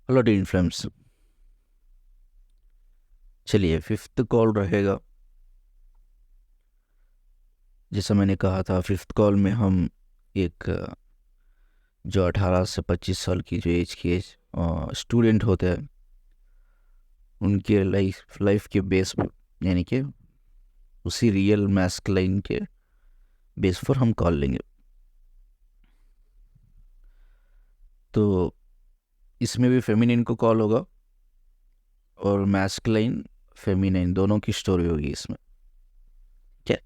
Hello tin friends. चलिए fifth call रहेगा। जैसा मैंने कहा था, फिफ्थ कॉल में हम एक जो 18 से 25 साल की जो एज के स्टूडेंट होते हैं उनके लाइफ लाइफ के बेस पर, यानी कि उसी रियल मैस्कुलाइन के बेस पर हम कॉल लेंगे। तो इसमें भी फेमिनिन को कॉल होगा और मैस्कुलाइन फेमिनिन दोनों की स्टोरी होगी इसमें। क्या?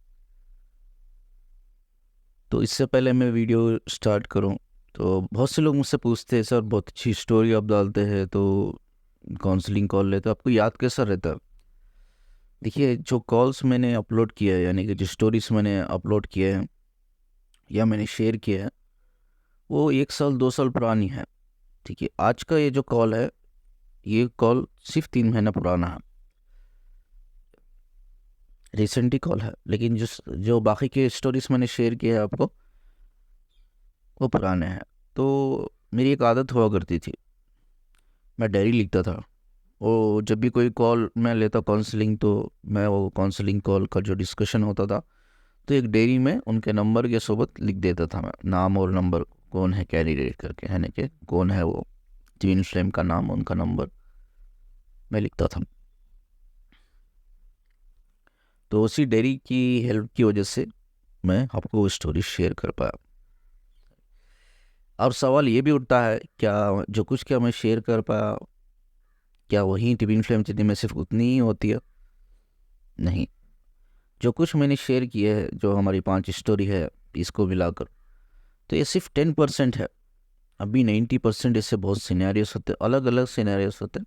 तो इससे पहले मैं वीडियो स्टार्ट करूं, तो बहुत से लोग मुझसे पूछते हैं, सर बहुत अच्छी स्टोरी आप डालते हैं तो काउंसलिंग कॉल लेते हो, आपको याद कैसा रहता है? देखिए, जो कॉल्स मैंने अपलोड किया है, यानी कि जो स्टोरीज मैंने अपलोड किए हैं या मैंने शेयर किया है, वो 1 साल 2 साल पुरानी है। ठीक है, आज का ये जो कॉल है, ये कॉल सिर्फ 3 महीना पुराना है, रिसेंट ही कॉल है। लेकिन जो जो बाकी के स्टोरीज मैंने शेयर किए हैं आपको, वो पुराने हैं। तो मेरी एक आदत हुआ करती थी, मैं डायरी लिखता था। वो जब भी कोई कॉल मैं लेता काउंसलिंग, तो मैं वो काउंसलिंग कॉल का जो डिस्कशन होता था, तो एक डायरी में उनके नंबर के सोबत लिख देता था मैं, नाम और नंबर, कौन है कैंडिडेट करके, है ना, कि कौन है वो, ट्विन फ्लेम का नाम, उनका नंबर मैं लिखता था। तो उसी डायरी की हेल्प की वजह से मैं आपको वो स्टोरी शेयर कर पाया। अब सवाल ये भी उठता है, क्या जो कुछ क्या मैं शेयर कर पाया, क्या वही ट्विन फ्लेम जितनी में सिर्फ उतनी ही होती है? नहीं। जो कुछ मैंने शेयर किया है, जो हमारी 5 स्टोरी है, इसको मिलाकर, तो ये सिर्फ 10% है। अभी 90% ऐसे बहुत सिनेरियोस होते हैं, अलग अलग सिनेरियोस होते हैं।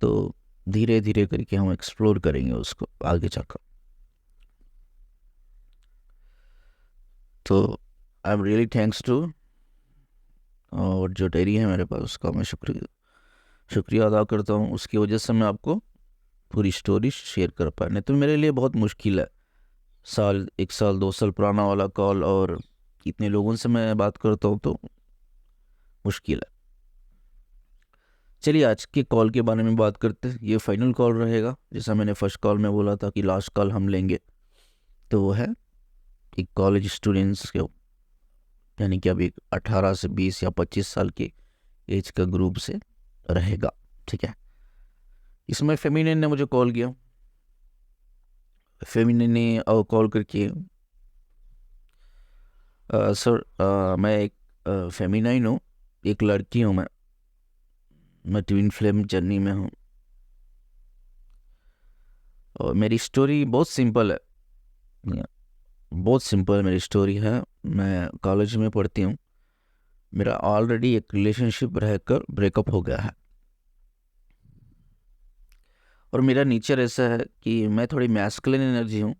तो धीरे धीरे करके हम एक्सप्लोर करेंगे उसको आगे जाकर। तो I am really thanks to, और जो डायरी है मेरे पास, उसका मैं शुक्रिया शुक्रिया अदा करता हूँ। उसकी वजह से मैं आपको पूरी स्टोरी शेयर कर पाया, नहीं तो मेरे लिए बहुत मुश्किल है। 1 साल 2 साल पुराना वाला कॉल, और इतने लोगों से मैं बात करता हूँ, तो मुश्किल है। चलिए आज के कॉल के बारे में बात करते हैं। ये फाइनल कॉल रहेगा, जैसा मैंने फर्स्ट कॉल में बोला था कि लास्ट कॉल हम लेंगे। तो वो है एक कॉलेज स्टूडेंट्स के, यानी कि अभी 18 से 20 या 25 साल के एज का ग्रुप से रहेगा। ठीक है, इसमें फेमिनिन ने मुझे कॉल किया। फेमिनिन ने कॉल करके, सर मैं एक फेमिनाइन हूँ, एक लड़की हूँ मैं ट्विन फ्लेम जर्नी में हूँ, और मेरी स्टोरी बहुत सिंपल है। बहुत सिंपल मेरी स्टोरी है। मैं कॉलेज में पढ़ती हूँ, मेरा ऑलरेडी एक रिलेशनशिप रहकर ब्रेकअप हो गया है, और मेरा नेचर ऐसा है कि मैं थोड़ी मैस्कुलिन एनर्जी हूँ,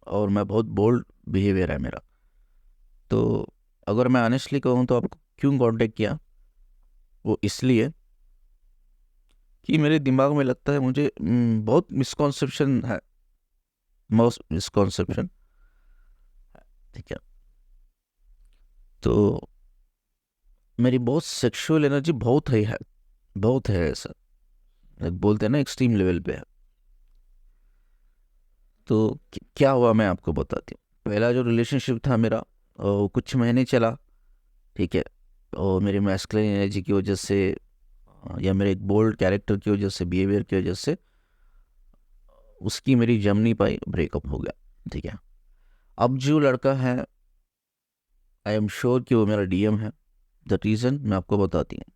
और मैं बहुत बोल्ड बिहेवियर है मेरा। तो अगर मैं ऑनेस्टली कहूँ तो आपको क्यों कांटेक्ट किया, वो इसलिए कि मेरे दिमाग में लगता है मुझे बहुत मिसकॉन्सेप्शन है, मोस्ट मिसकॉन्सेप्शन। ठीक है, तो मेरी बहुत सेक्सुअल एनर्जी बहुत है, बहुत है ऐसा, बोलते हैं ना एक्सट्रीम लेवल पे है। तो क्या हुआ मैं आपको बताती हूँ। पहला जो रिलेशनशिप था मेरा, वो कुछ महीने चला। ठीक है, और मेरी मैस्कुलिन एनर्जी की वजह से, या मेरे एक बोल्ड कैरेक्टर की वजह से, बिहेवियर की वजह से, उसकी मेरी जम नहीं पाई, ब्रेकअप हो गया। ठीक है, अब जो लड़का है, आई एम श्योर कि वो मेरा डीएम है। द रीज़न मैं आपको बताती हूँ।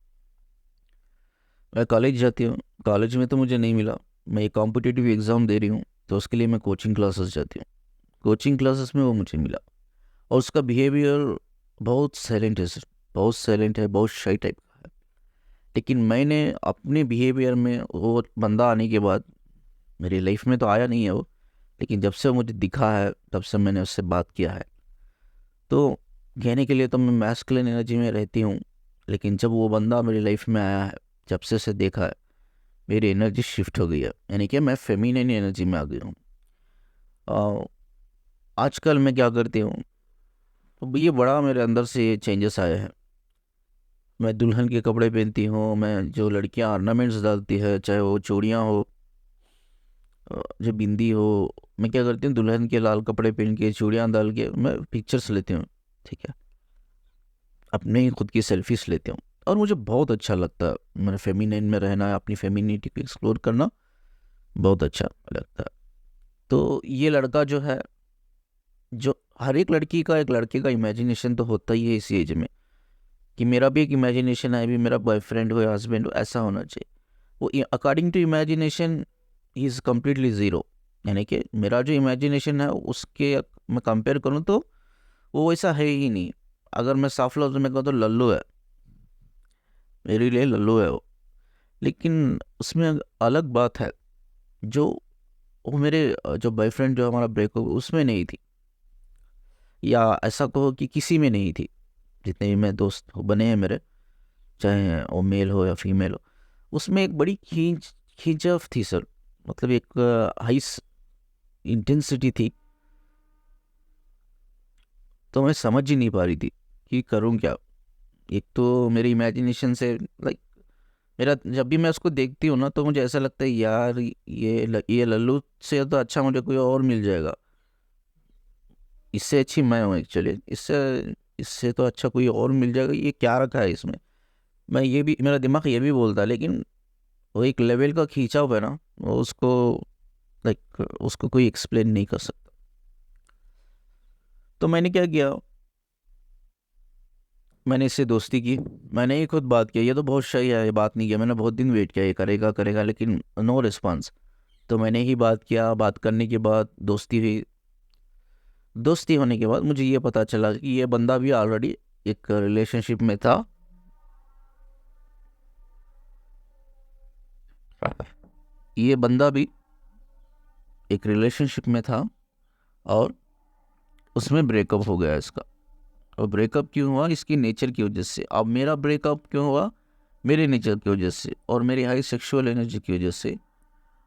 मैं कॉलेज जाती हूँ, कॉलेज में तो मुझे नहीं मिला। मैं एक कॉम्पिटिटिव एग्ज़ाम दे रही हूँ, तो उसके लिए मैं कोचिंग क्लासेस जाती हूँ। कोचिंग क्लासेस में वो मुझे मिला, और उसका बिहेवियर बहुत साइलेंट है सर, बहुत साइलेंट है, बहुत शाई टाइप का है। लेकिन मैंने अपने बिहेवियर में, वो बंदा आने के बाद, मेरी लाइफ में तो आया नहीं है वो, लेकिन जब से वो मुझे दिखा है, तब से मैंने उससे बात किया है। तो कहने के लिए तो मैं मैस्कुलिन एनर्जी में रहती हूँ, लेकिन जब वो बंदा मेरी लाइफ में आया है, जब से उसे देखा है, मेरी एनर्जी शिफ्ट हो गई है, यानी कि मैं फेमिनिन एनर्जी में आ गई हूँ। आजकल मैं क्या करती हूँ, तो ये बड़ा मेरे अंदर से ये चेंजेस आए हैं। मैं दुल्हन के कपड़े पहनती हूँ, मैं जो लड़कियाँ ऑर्नामेंट्स डालती है, चाहे वो चूड़ियाँ हो, जो बिंदी हो, मैं क्या करती हूँ, दुल्हन के लाल कपड़े पहन के चूड़ियाँ डाल के मैं पिक्चर्स लेती हूँ। ठीक है, अपने ही खुद की सेल्फीज लेती हूँ और मुझे बहुत अच्छा लगता है। मेरे फेमिनिन में रहना, अपनी फेमिनिटी को एक्सप्लोर करना बहुत अच्छा लगता है। तो ये लड़का जो है, जो हर एक लड़की का, एक लड़के का इमेजिनेशन तो होता ही है इस एज में, कि मेरा भी एक इमेजिनेशन है, भी मेरा बॉयफ्रेंड हो या हस्बैंड हो, ऐसा होना चाहिए। वो according to imagination he is completely zero. यानी कि मेरा जो इमेजिनेशन है उसके मैं कंपेयर करूँ तो वो वैसा है ही नहीं। अगर मैं साफ लफ्ज़ में कहूँ तो लल्लू है, मेरे लिए लल्लू है वो। लेकिन उसमें अलग बात है, जो वो मेरे जो बॉयफ्रेंड जो हमारा ब्रेकअप उसमें नहीं थी, या ऐसा कहो कि किसी में नहीं थी। जितने भी मैं दोस्त बने हैं मेरे, चाहे वो मेल हो या फीमेल हो, उसमें एक बड़ी खींचव थी सर। मतलब एक हाई इंटेंसिटी थी। तो मैं समझ ही नहीं पा रही थी कि करूं क्या। एक तो मेरी इमेजिनेशन से, लाइक, मेरा जब भी मैं उसको देखती हूँ ना तो मुझे ऐसा लगता है यार ये लल्लू से तो अच्छा मुझे कोई और मिल जाएगा, इससे अच्छी मैं हूँ एक्चुअली, इससे इससे तो अच्छा कोई और मिल जाएगा, ये क्या रखा है इसमें। मैं ये भी, मेरा दिमाग ये भी बोलता है, लेकिन वो एक लेवल का खींचाव है ना, वो उसको, लाइक, उसको कोई एक्सप्लेन नहीं कर सकता। तो मैंने क्या किया, मैंने इससे दोस्ती की, मैंने ही खुद बात की, ये तो बहुत सही है, ये बात नहीं किया, मैंने बहुत दिन वेट किया ये करेगा करेगा, लेकिन नो रिस्पांस। तो मैंने ही बात किया, बात करने के बाद दोस्ती हुई। दोस्ती होने के बाद मुझे ये पता चला कि ये बंदा भी ऑलरेडी एक रिलेशनशिप में था। ये बंदा भी एक रिलेशनशिप में था और उसमें ब्रेकअप हो गया इसका। और ब्रेकअप क्यों हुआ, इसकी नेचर की वजह से। अब मेरा ब्रेकअप क्यों हुआ, मेरे नेचर की वजह से और मेरी हाई सेक्सुअल एनर्जी की वजह से।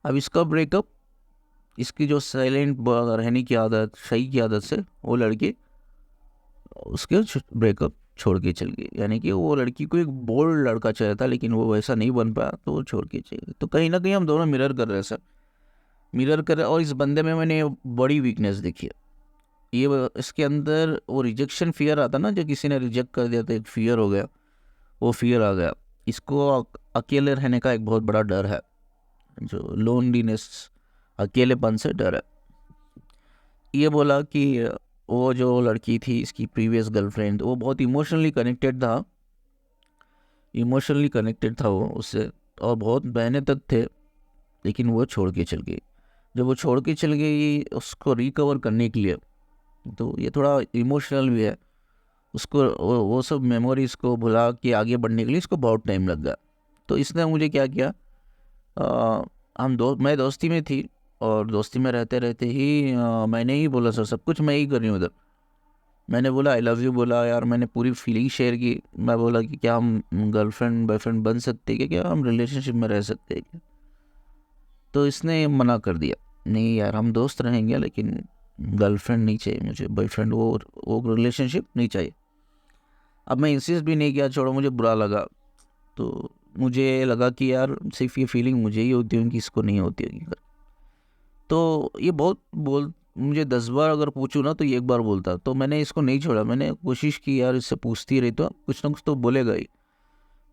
अब इसका ब्रेकअप, इसकी जो साइलेंट रहने की आदत, सही की आदत से वो लड़की उसके ब्रेकअप छोड़ के चल गई। यानी कि वो लड़की को एक बोल्ड लड़का चाहिए था, लेकिन वो वैसा नहीं बन पाया तो वो छोड़ के चली गई। तो कहीं ना कहीं हम दोनों मिरर कर रहे हैं सर, मिरर कर रहे हैं। और इस बंदे में मैंने बड़ी वीकनेस देखी है। इसके अंदर वो रिजेक्शन फियर आता ना, जो किसी ने रिजेक्ट कर दिया तो एक फियर हो गया, वो फियर आ गया। इसको अकेले रहने का एक बहुत बड़ा डर है, जो लोनलीनेस, अकेलेपन से डर है। ये बोला कि वो जो लड़की थी, इसकी प्रीवियस गर्लफ्रेंड, वो बहुत इमोशनली कनेक्टेड था वो उससे, और बहुत महीने तक थे। लेकिन वो छोड़ के चल गई। जब वो छोड़ के चल गई उसको रिकवर करने के लिए, तो ये थोड़ा इमोशनल भी है। उसको वो सब मेमोरीज को भुला के आगे बढ़ने के लिए इसको बहुत टाइम लग गया। तो इसने मुझे क्या किया, मैं दोस्ती में थी, और दोस्ती में रहते रहते ही मैंने ही बोला सर, सब कुछ मैं ही कर रही हूँ उधर। मैंने बोला आई लव यू बोला यार, मैंने पूरी फीलिंग शेयर की। मैं बोला कि क्या हम गर्लफ्रेंड बॉयफ्रेंड बन सकते हैं क्या, हम रिलेशनशिप में रह सकते हैं क्या। तो इसने मना कर दिया, नहीं यार हम दोस्त रहेंगे, लेकिन गर्लफ्रेंड नहीं चाहिए मुझे, बॉयफ्रेंड, वो रिलेशनशिप नहीं चाहिए। अब मैं इंसिस्ट भी नहीं किया, छोड़ो, मुझे बुरा लगा। तो मुझे लगा कि यार सिर्फ ये फीलिंग मुझे ही होती होगी, इसको नहीं होती होगी। तो ये बहुत बोल मुझे 10 बार अगर पूछूँ ना तो ये एक बार बोलता। तो मैंने इसको नहीं छोड़ा, मैंने कोशिश की यार, इससे पूछती रही तो कुछ ना कुछ तो बोलेगा ही।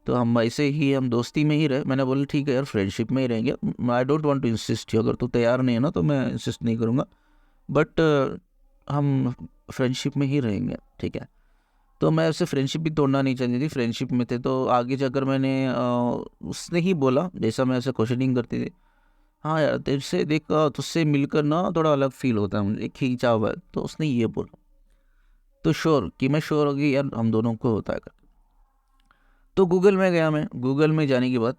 तो हम ऐसे ही, हम दोस्ती में ही रहे। मैंने बोला ठीक है यार, फ्रेंडशिप में ही रहेंगे, I don't want to insist you, अगर तू तैयार नहीं है ना तो मैं इंसिस्ट नहीं करूँगा, बट हम फ्रेंडशिप में ही रहेंगे, ठीक है। तो मैं उससे फ्रेंडशिप भी तोड़ना नहीं चाहती थी, फ्रेंडशिप में थे तो आगे जाकर मैंने उसने ही बोला, जैसा मैं ऐसे क्वेश्चनिंग करती थी, हाँ यार तेरे से देख, तुझसे मिलकर ना थोड़ा अलग फील होता है मुझे, खींचाव है। तो उसने ये बोला, तो श्योर कि मैं श्योर हो गई यार हम दोनों को होता है करके। तो गूगल में गया, मैं गूगल में जाने के बाद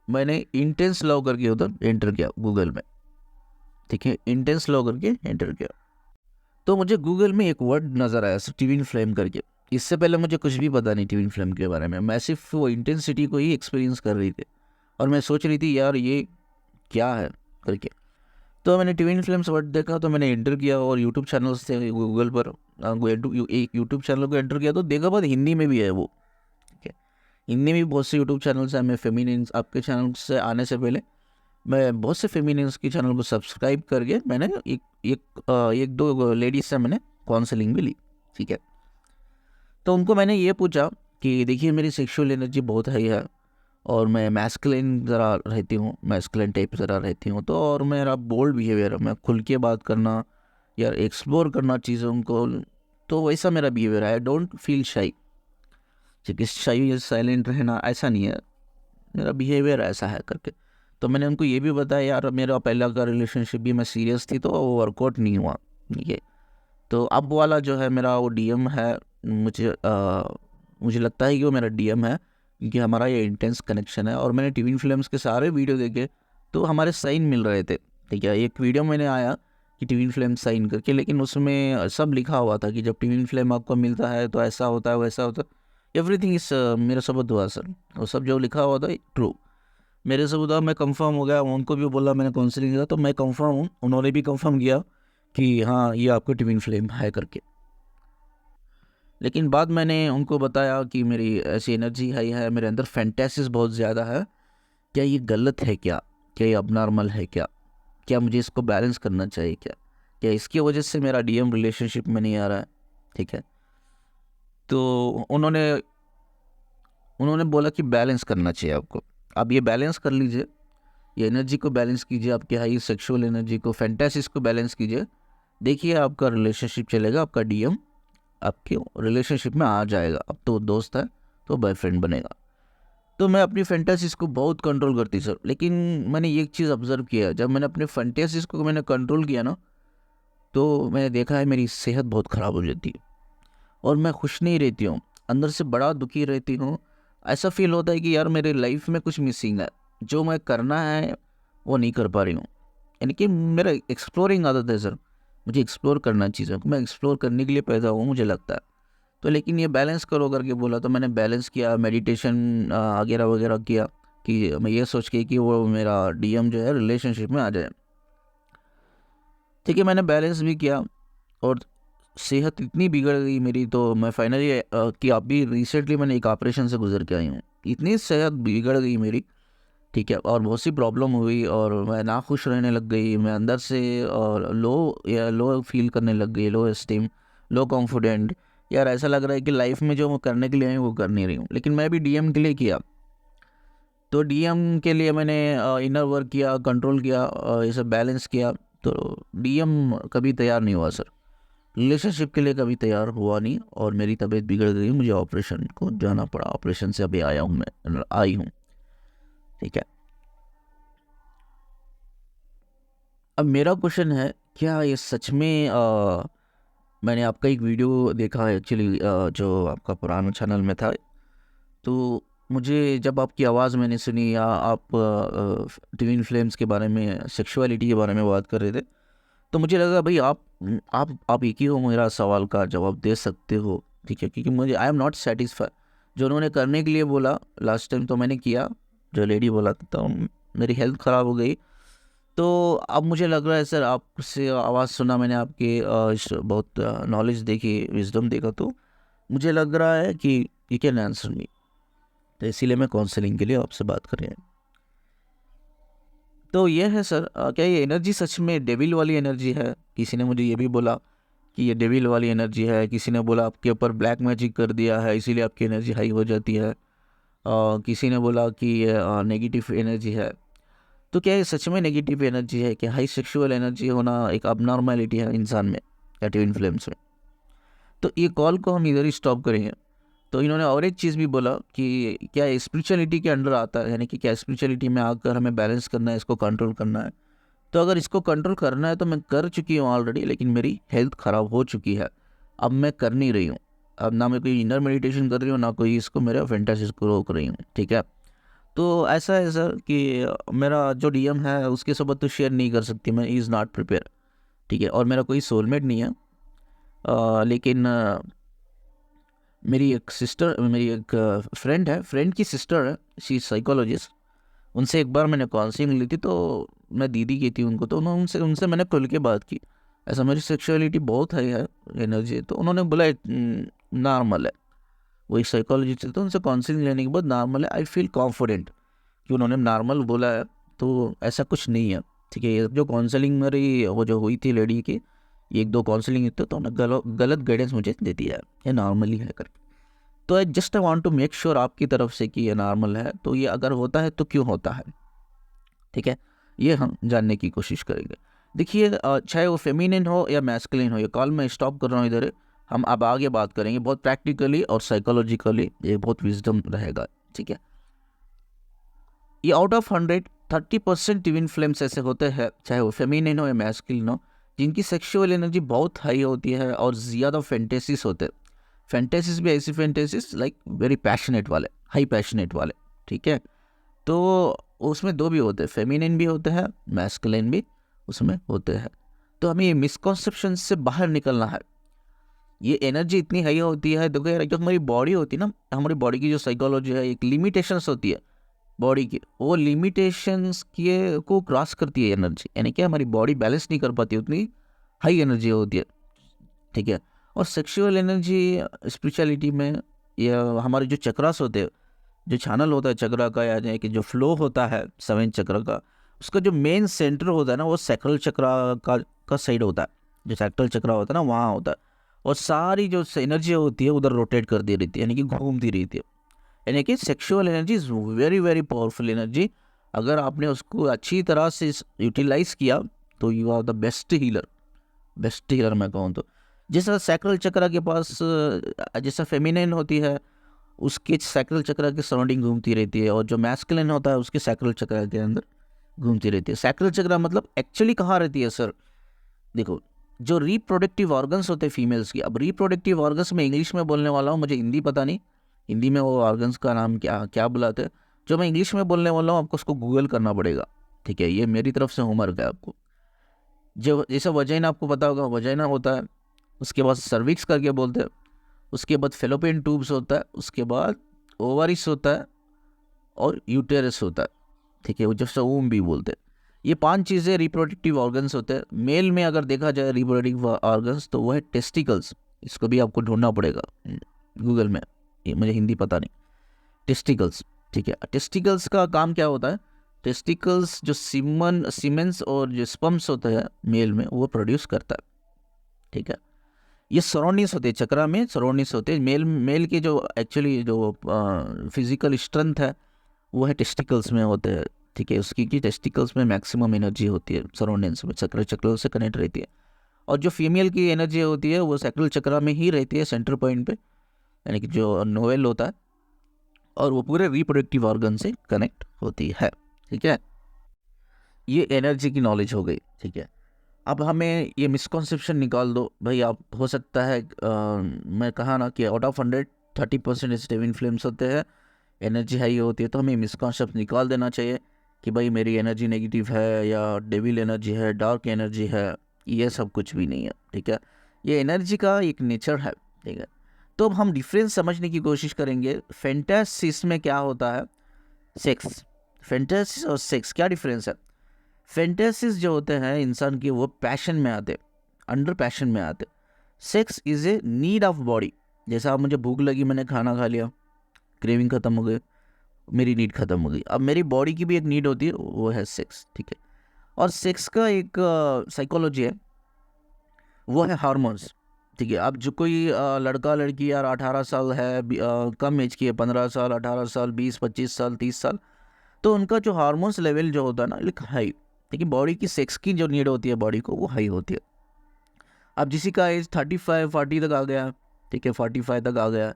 मैंने इंटेंस लव करके उधर एंटर किया गूगल में, ठीक है, इंटेंस लव करके एंटर किया। तो मुझे गूगल में एक वर्ड नज़र आया, ट्विन फ्लेम करके। इससे पहले मुझे कुछ भी पता नहीं ट्विन फ्लेम के बारे में, मैं सिर्फ वो इंटेंसिटी को ही एक्सपीरियंस कर रही थी, और मैं सोच रही थी यार ये क्या है करके। तो मैंने ट्विन फ्लेम्स वर्ड देखा, तो मैंने एंटर किया, और यूट्यूब चैनल्स थे गूगल पर, एक यूट्यूब चैनल को एंटर किया तो देखा, बाद हिंदी में भी है वो, ठीक है। हिंदी में भी बहुत से यूट्यूब चैनल्स हैं। मैं फेमिनिन्स आपके चैनल से आने से पहले मैं बहुत से फेमिनिन्स के चैनल को सब्सक्राइब करके मैंने एक दो लेडीज से मैंने काउंसलिंग भी ली, ठीक है। तो उनको मैंने ये पूछा कि देखिए मेरी सेक्सुअल एनर्जी बहुत हाई है और मैं मैस्कुलिन ज़रा रहती हूँ, मैस्कुलिन टाइप ज़रा रहती हूँ, तो और मेरा बोल्ड बिहेवियर है, मैं खुल के बात करना या एक्सप्लोर करना चीज़ों को, तो वैसा मेरा बिहेवियर है। आई डोंट फील शाई, कि शाई या साइलेंट रहना ऐसा नहीं है, मेरा बिहेवियर ऐसा है करके। तो मैंने उनको ये भी बताया यार मेरा पहला का रिलेशनशिप भी मैं सीरियस थी तो वो वर्कआउट नहीं हुआ, ठीक है। तो अब वाला जो है मेरा वो डीएम है, मुझे लगता है कि वो मेरा डीएम है क्योंकि हमारा ये इंटेंस कनेक्शन है। और मैंने टीवी फिल्म्स के सारे वीडियो देखे तो हमारे साइन मिल रहे थे, ठीक है। एक वीडियो मैंने आया कि टीवी फिल्म साइन करके, लेकिन उसमें सब लिखा हुआ था कि जब टीवी फिल्म आपको मिलता है तो ऐसा होता है वैसा होता है, एवरीथिंग इज मेरा सबूत हुआ सर, वो सब जो लिखा हुआ था ट्रू मेरे से हुआ। मैं कंफर्म हो गया, उनको भी बोला, मैंने काउंसलिंग किया तो मैं कंफर्म हूँ, उन्होंने भी कंफर्म किया कि हाँ ये आपको ट्विन फ्लेम है करके। लेकिन बाद मैंने उनको बताया कि मेरी ऐसी एनर्जी हाई है, मेरे अंदर फैंटेसीज बहुत ज़्यादा है, क्या ये गलत है, क्या ये अबनॉर्मल है, क्या मुझे इसको बैलेंस करना चाहिए, क्या इसकी वजह से मेरा डीएम रिलेशनशिप में नहीं आ रहा है, ठीक है। तो उन्होंने बोला कि बैलेंस करना चाहिए आपको, आप ये बैलेंस कर लीजिए, ये एनर्जी को बैलेंस कीजिए, आपकी हाई सेक्सुअल एनर्जी को, फैंटेसीज को बैलेंस कीजिए, देखिए आपका रिलेशनशिप चलेगा, आपका डीएम आपके रिलेशनशिप में आ जाएगा। अब तो दोस्त है तो बॉयफ्रेंड बनेगा। तो मैं अपनी फैंटेसीज को बहुत कंट्रोल करती सर, लेकिन मैंने एक चीज़ ऑब्जर्व किया, जब मैंने अपने फैंटेसीज को मैंने कंट्रोल किया ना, तो मैंने देखा है मेरी सेहत बहुत ख़राब हो जाती है और मैं खुश नहीं रहती हूँ, अंदर से बड़ा दुखी रहती हूँ। ऐसा फील होता है कि यार मेरे लाइफ में कुछ मिसिंग है, जो मैं करना है वो नहीं कर पा रही हूँ। यानी कि मेरा एक्सप्लोरिंग आदत है सर, मुझे एक्सप्लोर करना चीज़ें, मैं एक्सप्लोर करने के लिए पैदा हुआ मुझे लगता है। तो लेकिन ये बैलेंस करो करके बोला, तो मैंने बैलेंस किया, मेडिटेशन वगैरह वगैरह किया कि मैं ये सोच के कि वो मेरा डीएम जो है रिलेशनशिप में आ जाए, ठीक है। मैंने बैलेंस भी किया और सेहत इतनी बिगड़ गई मेरी, तो मैं फाइनली कि अभी रिसेंटली मैंने एक ऑपरेशन से गुजर के आई हूँ, इतनी सेहत बिगड़ गई मेरी, ठीक है। और बहुत सी प्रॉब्लम हुई और मैं नाखुश रहने लग गई, मैं अंदर से और लो फील करने लग गई, लो एस्टीम, लो कॉन्फिडेंट। यार ऐसा लग रहा है कि लाइफ में जो मैं करने के लिए आई हूँ वो कर नहीं रही हूँ। लेकिन मैं भी डीएम के लिए किया, तो डीएम के लिए मैंने इनर वर्क किया, कंट्रोल किया, ये सब बैलेंस किया, तो डीएम कभी तैयार नहीं हुआ सर, रिलेशनशिप के लिए कभी तैयार हुआ नहीं और मेरी तबीयत बिगड़ गई, मुझे ऑपरेशन को जाना पड़ा, ऑपरेशन से अभी आया हूँ, मैं आई हूँ, ठीक है। अब मेरा क्वेश्चन है, क्या ये सच में मैंने आपका एक वीडियो देखा है एक्चुअली, जो आपका पुराना चैनल में था, तो मुझे जब आपकी आवाज़ मैंने सुनी या आप ट्विन फ्लेम्स के बारे में, सेक्सुअलिटी के बारे में बात कर रहे थे, तो मुझे लगा भाई आप एक ही हो मेरा सवाल का जवाब दे सकते हो, ठीक है। क्योंकि मुझे आई एम नॉट सेटिस्फाई, जो उन्होंने करने के लिए बोला लास्ट टाइम तो मैंने किया, जो लेडी बोला था, तो मेरी हेल्थ ख़राब हो गई। तो अब मुझे लग रहा है सर, आपसे आवाज़ सुना मैंने, आपके बहुत नॉलेज देखी, विजडम देखा, तो मुझे लग रहा है कि यू कैन आंसर मी, तो इसीलिए मैं काउंसलिंग के लिए आपसे बात कर रही हूँ। तो ये है सर, क्या ये एनर्जी सच में डेविल वाली एनर्जी है? किसी ने मुझे ये भी बोला कि ये डेविल वाली एनर्जी है, किसी ने बोला आपके ऊपर ब्लैक मैजिक कर दिया है इसीलिए आपकी एनर्जी हाई हो जाती है, किसी ने बोला कि ये नेगेटिव एनर्जी है। तो क्या ये सच में नेगेटिव एनर्जी है? क्या हाई सेक्सुअल एनर्जी होना एक अबनॉर्मैलिटी है इंसान में या ट्विन फ्लेम्स में? तो ये कॉल को हम इधर ही स्टॉप करेंगे। तो इन्होंने और एक चीज़ भी बोला कि क्या स्पिरिचुअलिटी के अंडर आता है, यानी कि क्या स्पिरिचुअलिटी में आकर हमें बैलेंस करना है, इसको कंट्रोल करना है। तो अगर इसको कंट्रोल करना है तो मैं कर चुकी हूँ ऑलरेडी, लेकिन मेरी हेल्थ ख़राब हो चुकी है, अब मैं कर नहीं रही हूँ। अब ना मैं कोई इनर मेडिटेशन कर रही हूँ, ना कोई इसको मेरे फैंटेसीज को रोक रही हूँ, ठीक है। तो ऐसा है सर कि मेरा जो डीएम है उसके साथ तो शेयर नहीं कर सकती मैं, इज़ नॉट प्रिपेयर, ठीक है। और मेरा कोई सोलमेट नहीं है, लेकिन मेरी एक फ्रेंड है, फ्रेंड की सिस्टर है, शी साइकोलॉजिस्ट, उनसे एक बार मैंने काउंसलिंग ली थी, तो मैं दीदी की थी उनको, तो उन्होंने उनसे उनसे मैंने खुल के बात की, ऐसा मेरी सेक्सुअलिटी बहुत हाई है एनर्जी, तो उन्होंने बोला नॉर्मल है, वो एक साइकोलॉजिस्ट थे, तो उनसे काउंसलिंग लेने के बाद नॉर्मल है, आई फील कॉन्फिडेंट कि उन्होंने नॉर्मल बोला है, तो ऐसा कुछ नहीं है। ठीक है, ये जो काउंसलिंग मेरी वो जो हुई थी लेडी की, एक दो काउंसलिंग तो उन्होंने गलत गाइडेंस मुझे दे दिया है, ये नॉर्मली है करके। तो I just I want to make sure आपकी तरफ से कि ये नॉर्मल है, तो ये अगर होता है तो क्यों होता है, ठीक है, ये हम जानने की कोशिश करेंगे। देखिए चाहे वो फेमिनिन हो या मैस्कुलिन हो, ये कॉल मैं स्टॉप कर रहा हूँ इधर, हम अब आगे बात करेंगे बहुत प्रैक्टिकली और साइकोलॉजिकली, ये बहुत विजडम रहेगा। ठीक है, ये आउट ऑफ 100 30% ट्विन फ्लेम्स ऐसे होते हैं, चाहे वो फेमिनिन हो या मैस्कुलिन हो, जिनकी सेक्सुअल एनर्जी बहुत हाई होती है और ज़्यादा फैंटेसीज होते हैं। फैंटेसीज भी ऐसी फैंटेसीज लाइक वेरी पैशनेट वाले, हाई पैशनेट वाले। ठीक है, तो उसमें दो भी होते हैं, फेमिनिन भी होते हैं, मैस्कुलिन भी उसमें होते हैं। तो हमें ये मिसकॉन्सेप्शन से बाहर निकलना है। ये एनर्जी इतनी हाई होती है, देखो यार, जो हमारी बॉडी होती है ना, हमारी बॉडी की जो साइकोलॉजी है, एक लिमिटेशंस होती है बॉडी की, वो लिमिटेशंस के को क्रॉस करती है एनर्जी, यानी कि हमारी बॉडी बैलेंस नहीं कर पाती, उतनी हाई एनर्जी होती है। ठीक है, और सेक्सुअल एनर्जी स्पिरिचुअलिटी में, या हमारे जो चक्रास होते हैं, जो चैनल होता है चक्र का, यानी कि जो फ्लो होता है 7 चक्र का, उसका जो मेन सेंटर होता है ना, वो सैक्रल चक्र का साइड होता है, जो सैक्रल चक्र होता है ना, वहाँ होता है। और सारी जो एनर्जी होती है उधर रोटेट करती रहती है, यानी कि घूमती रहती है। यानी कि sexual energy is very very powerful energy. अगर आपने उसको अच्छी तरह से यूटिलाइज किया तो you are the best healer. Best healer मैं कहूँ तो, जैसा सैक्रल चक्र के पास जैसा फेमिनिन होती है, उसके सैक्रल चक्र के सराउंडिंग घूमती रहती है, और जो मैस्कुलिन होता है उसके सैक्रल चक्र के अंदर घूमती रहती है। सैक्रल चक्र मतलब एक्चुअली कहाँ रहती है सर? देखो, जो रिप्रोडक्टिव ऑर्गन्स होते हैं फीमेल्स की, अब रिप्रोडक्टिव ऑर्गन्स में इंग्लिश में बोलने वाला हूँ, मुझे हिंदी पता नहीं, हिंदी में वो ऑर्गन्स का नाम क्या क्या बुलाते हैं, जो मैं इंग्लिश में बोलने वाला हूँ आपको उसको गूगल करना पड़ेगा। ठीक है, ये मेरी तरफ से होमवर्क है आपको। जो जैसा वजाइना आपको पता होगा, वजाइना होता है, उसके बाद सर्विक्स करके बोलते हैं, उसके बाद फेलोपियन ट्यूब्स होता है, उसके बाद ओवरिस होता है, और यूटेरस होता है। ठीक है, वो जैसे ऊम भी बोलते हैं। ये 5 चीज़ें रिप्रोडक्टिव ऑर्गन्स होते हैं। मेल में अगर देखा जाए रिप्रोडक्टिव ऑर्गन्स, तो वो है टेस्टिकल्स। इसको भी आपको ढूंढना पड़ेगा गूगल में, ये मुझे हिंदी पता नहीं। टेस्टिकल्स, ठीक है, टेस्टिकल्स का काम क्या होता है? टेस्टिकल्स जो सीमेंस और जो स्पर्म्स होते हैं मेल में, वो प्रोड्यूस करता है। ठीक है, ये सराउंडिंग्स होते हैं, चक्रा में सराउंडिंग्स होते हैं। मेल के जो एक्चुअली जो फिजिकल स्ट्रेंथ है वो है टेस्टिकल्स में होते हैं। ठीक है, उसकी की टेस्टिकल्स में मैक्सिमम एनर्जी होती है, सराउंडिंग्स में चक्र से कनेक्ट रहती है। और जो फीमेल की एनर्जी होती है वो सैक्रल चक्र में ही रहती है, सेंटर पॉइंट पे, यानी कि जो नोवेल होता है, और वो पूरे रिप्रोडक्टिव ऑर्गन से कनेक्ट होती है। ठीक है, ये एनर्जी की नॉलेज हो गई। ठीक है, अब हमें ये मिसकॉन्सेप्शन निकाल दो भाई। आप हो सकता है मैं कहा ना कि आउट ऑफ 100 30% स्टेविन फ्लेम्स होते हैं, एनर्जी हाई होती है, तो हमें मिसकॉन्सेप्ट निकाल देना चाहिए कि भाई मेरी एनर्जी नेगेटिव है, या डेविल एनर्जी है, डार्क एनर्जी है। ये सब कुछ भी नहीं है। ठीक है, ये एनर्जी का एक नेचर है। ठीक है, तो अब हम डिफरेंस समझने की कोशिश करेंगे। फैंटासिस में क्या होता है? सेक्स। फैंटासिस और सेक्स क्या डिफरेंस है? फैंटासीज जो होते हैं इंसान के, वो पैशन में आते, अंडर पैशन में आते। Sex is a need of body. जैसा अब मुझे भूख लगी, मैंने खाना खा लिया, क्रेविंग ख़त्म हो गई, मेरी नीड ख़त्म हो गई। अब मेरी बॉडी की भी एक नीड होती है, वो है सेक्स। ठीक है, और सेक्स का एक साइकोलॉजी है, वो है हार्मोन्स। ठीक है, अब जो कोई लड़का लड़की यार 18 साल है, कम एज की है, 15 साल, 18 साल, 20 25 साल, 30 साल, तो उनका जो हार्मोन्स लेवल जो होता है ना, लाइक हाई। लेकिन बॉडी की सेक्स की जो नीड होती है बॉडी को, वो हाई होती है। अब जिसी का एज 35 40 तक आ गया, ठीक है, 45 तक आ गया,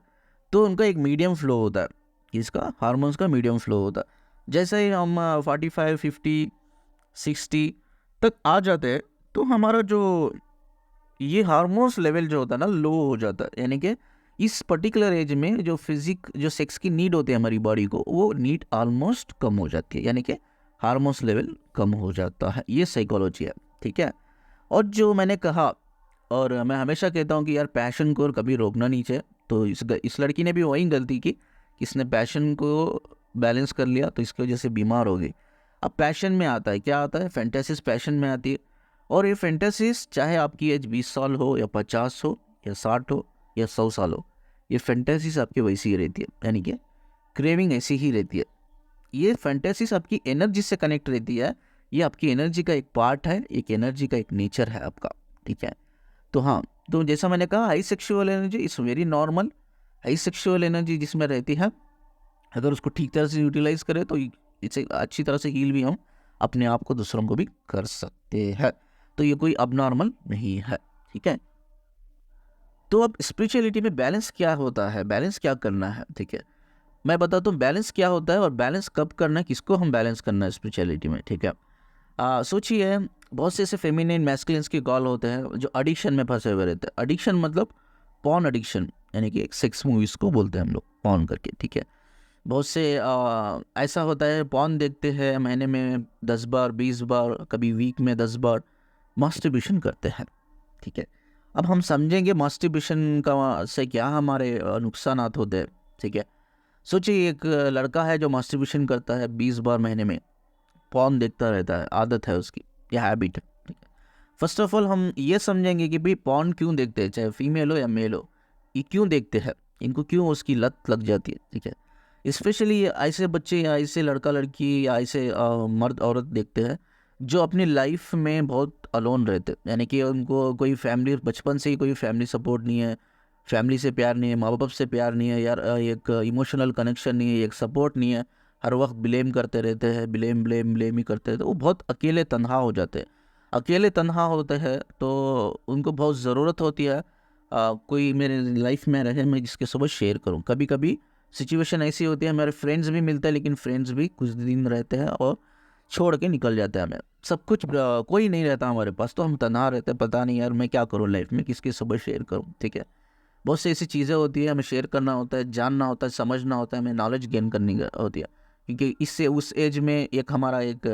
तो उनका एक मीडियम फ्लो होता है, इसका हार्मोन्स का मीडियम फ्लो होता है। जैसे ही हम 45 50 60 तक आ जाते हैं, तो हमारा जो ये हार्मोन्स लेवल जो होता है ना, लो हो जाता है। यानी कि इस पर्टिकुलर एज में जो जो सेक्स की नीड होती है हमारी बॉडी को, वो नीड ऑलमोस्ट कम हो जाती है, यानी कि हार्मोन्स लेवल कम हो जाता है। ये साइकोलॉजी है। ठीक है, और जो मैंने कहा, और मैं हमेशा कहता हूँ कि यार पैशन को कभी रोकना नहीं चाहिए। तो इस लड़की ने भी वही गलती की कि इसने पैशन को बैलेंस कर लिया, तो इसकी वजह से बीमार हो गई। अब पैशन में आता है, क्या आता है? फैंटेसीज पैशन में आती है। और ये फैंटेसीज चाहे आपकी एज 20 साल हो, या 50 हो, या 60 हो, या 100 साल हो, ये फैंटेसीज आपकी वैसी ही रहती है, यानी कि क्रेविंग ऐसी ही रहती है। ये फैंटेसीज आपकी एनर्जी से कनेक्ट रहती है, ये आपकी एनर्जी का एक पार्ट है, एक एनर्जी का एक नेचर है आपका, ठीक है। तो हाँ, तो जैसा मैंने कहा high sexual energy is very normal. High sexual energy जिसमें रहती है, अगर उसको ठीक तरह से यूटिलाइज करें तो इसे अच्छी तरह से हील भी हम अपने आप को दूसरों को भी कर सकते हैं। तो ये कोई अबनॉर्मल नहीं है, ठीक है। तो अब स्पिरिचुअलिटी में बैलेंस क्या होता है, बैलेंस क्या करना है, ठीक है। मैं बताता हूँ बैलेंस क्या होता है और बैलेंस कब करना है, किसको हम बैलेंस करना है स्पिरिचुअलिटी में, ठीक है। सोचिए बहुत से ऐसे फेमिनिन मैस्कुलिन्स के कॉल होते हैं जो एडिक्शन में फंसे हुए रहते हैं। एडिक्शन मतलब पॉर्न एडिक्शन, यानी कि एक सेक्स मूवीज़ को बोलते हैं हम लोग पॉर्न करके, ठीक है। बहुत से ऐसा होता है पॉर्न देखते हैं, महीने में 10 बार 20 बार, कभी वीक में 10 बार मास्टरबेशन करते हैं, ठीक है। अब हम समझेंगे मास्टरबेशन का से क्या हमारे नुकसानात होते हैं, ठीक है। सोचिए एक लड़का है जो मास्टरबेशन करता है 20 बार महीने में, पॉर्न देखता रहता है, आदत है उसकी, या हैबिट है, ठीक है। फर्स्ट ऑफ ऑल हम ये समझेंगे कि भाई पॉर्न क्यों देखते हैं, चाहे फीमेल हो या मेल हो, ये क्यों देखते हैं, इनको क्यों उसकी लत लग जाती है, ठीक है। स्पेशली ऐसे बच्चे या ऐसे लड़का लड़की या ऐसे मर्द औरत देखते हैं जो अपनी लाइफ में बहुत अलोन रहते हैं, यानी कि उनको कोई फैमिली, बचपन से ही कोई फैमिली सपोर्ट नहीं है, फैमिली से प्यार नहीं है, माँ बाप से प्यार नहीं है यार, एक इमोशनल कनेक्शन नहीं है, एक सपोर्ट नहीं है, हर वक्त ब्लेम करते रहते हैं, ब्लेम ब्लेम ब्लेम ही करते हैं, तो वो बहुत अकेले तन्हा हो जाते हैं। अकेले तन्हा होते हैं तो उनको बहुत ज़रूरत होती है कोई मेरे लाइफ में रहे, मैं जिसके साथ शेयर करूं। कभी कभी सिचुएशन ऐसी होती है, हमारे फ्रेंड्स भी मिलते हैं लेकिन फ्रेंड्स भी कुछ दिन रहते हैं और छोड़ के निकल जाते हैं, हमें सब कुछ कोई नहीं रहता हमारे पास, तो हम तन्हा रहते हैं, पता नहीं यार मैं क्या करूँ लाइफ में, किसके साथ शेयर करूँ, ठीक है। बहुत सी ऐसी चीज़ें होती है, हमें शेयर करना होता है, जानना होता है, समझना होता है, हमें नॉलेज गेन करनी होती है, क्योंकि इससे उस एज में एक हमारा एक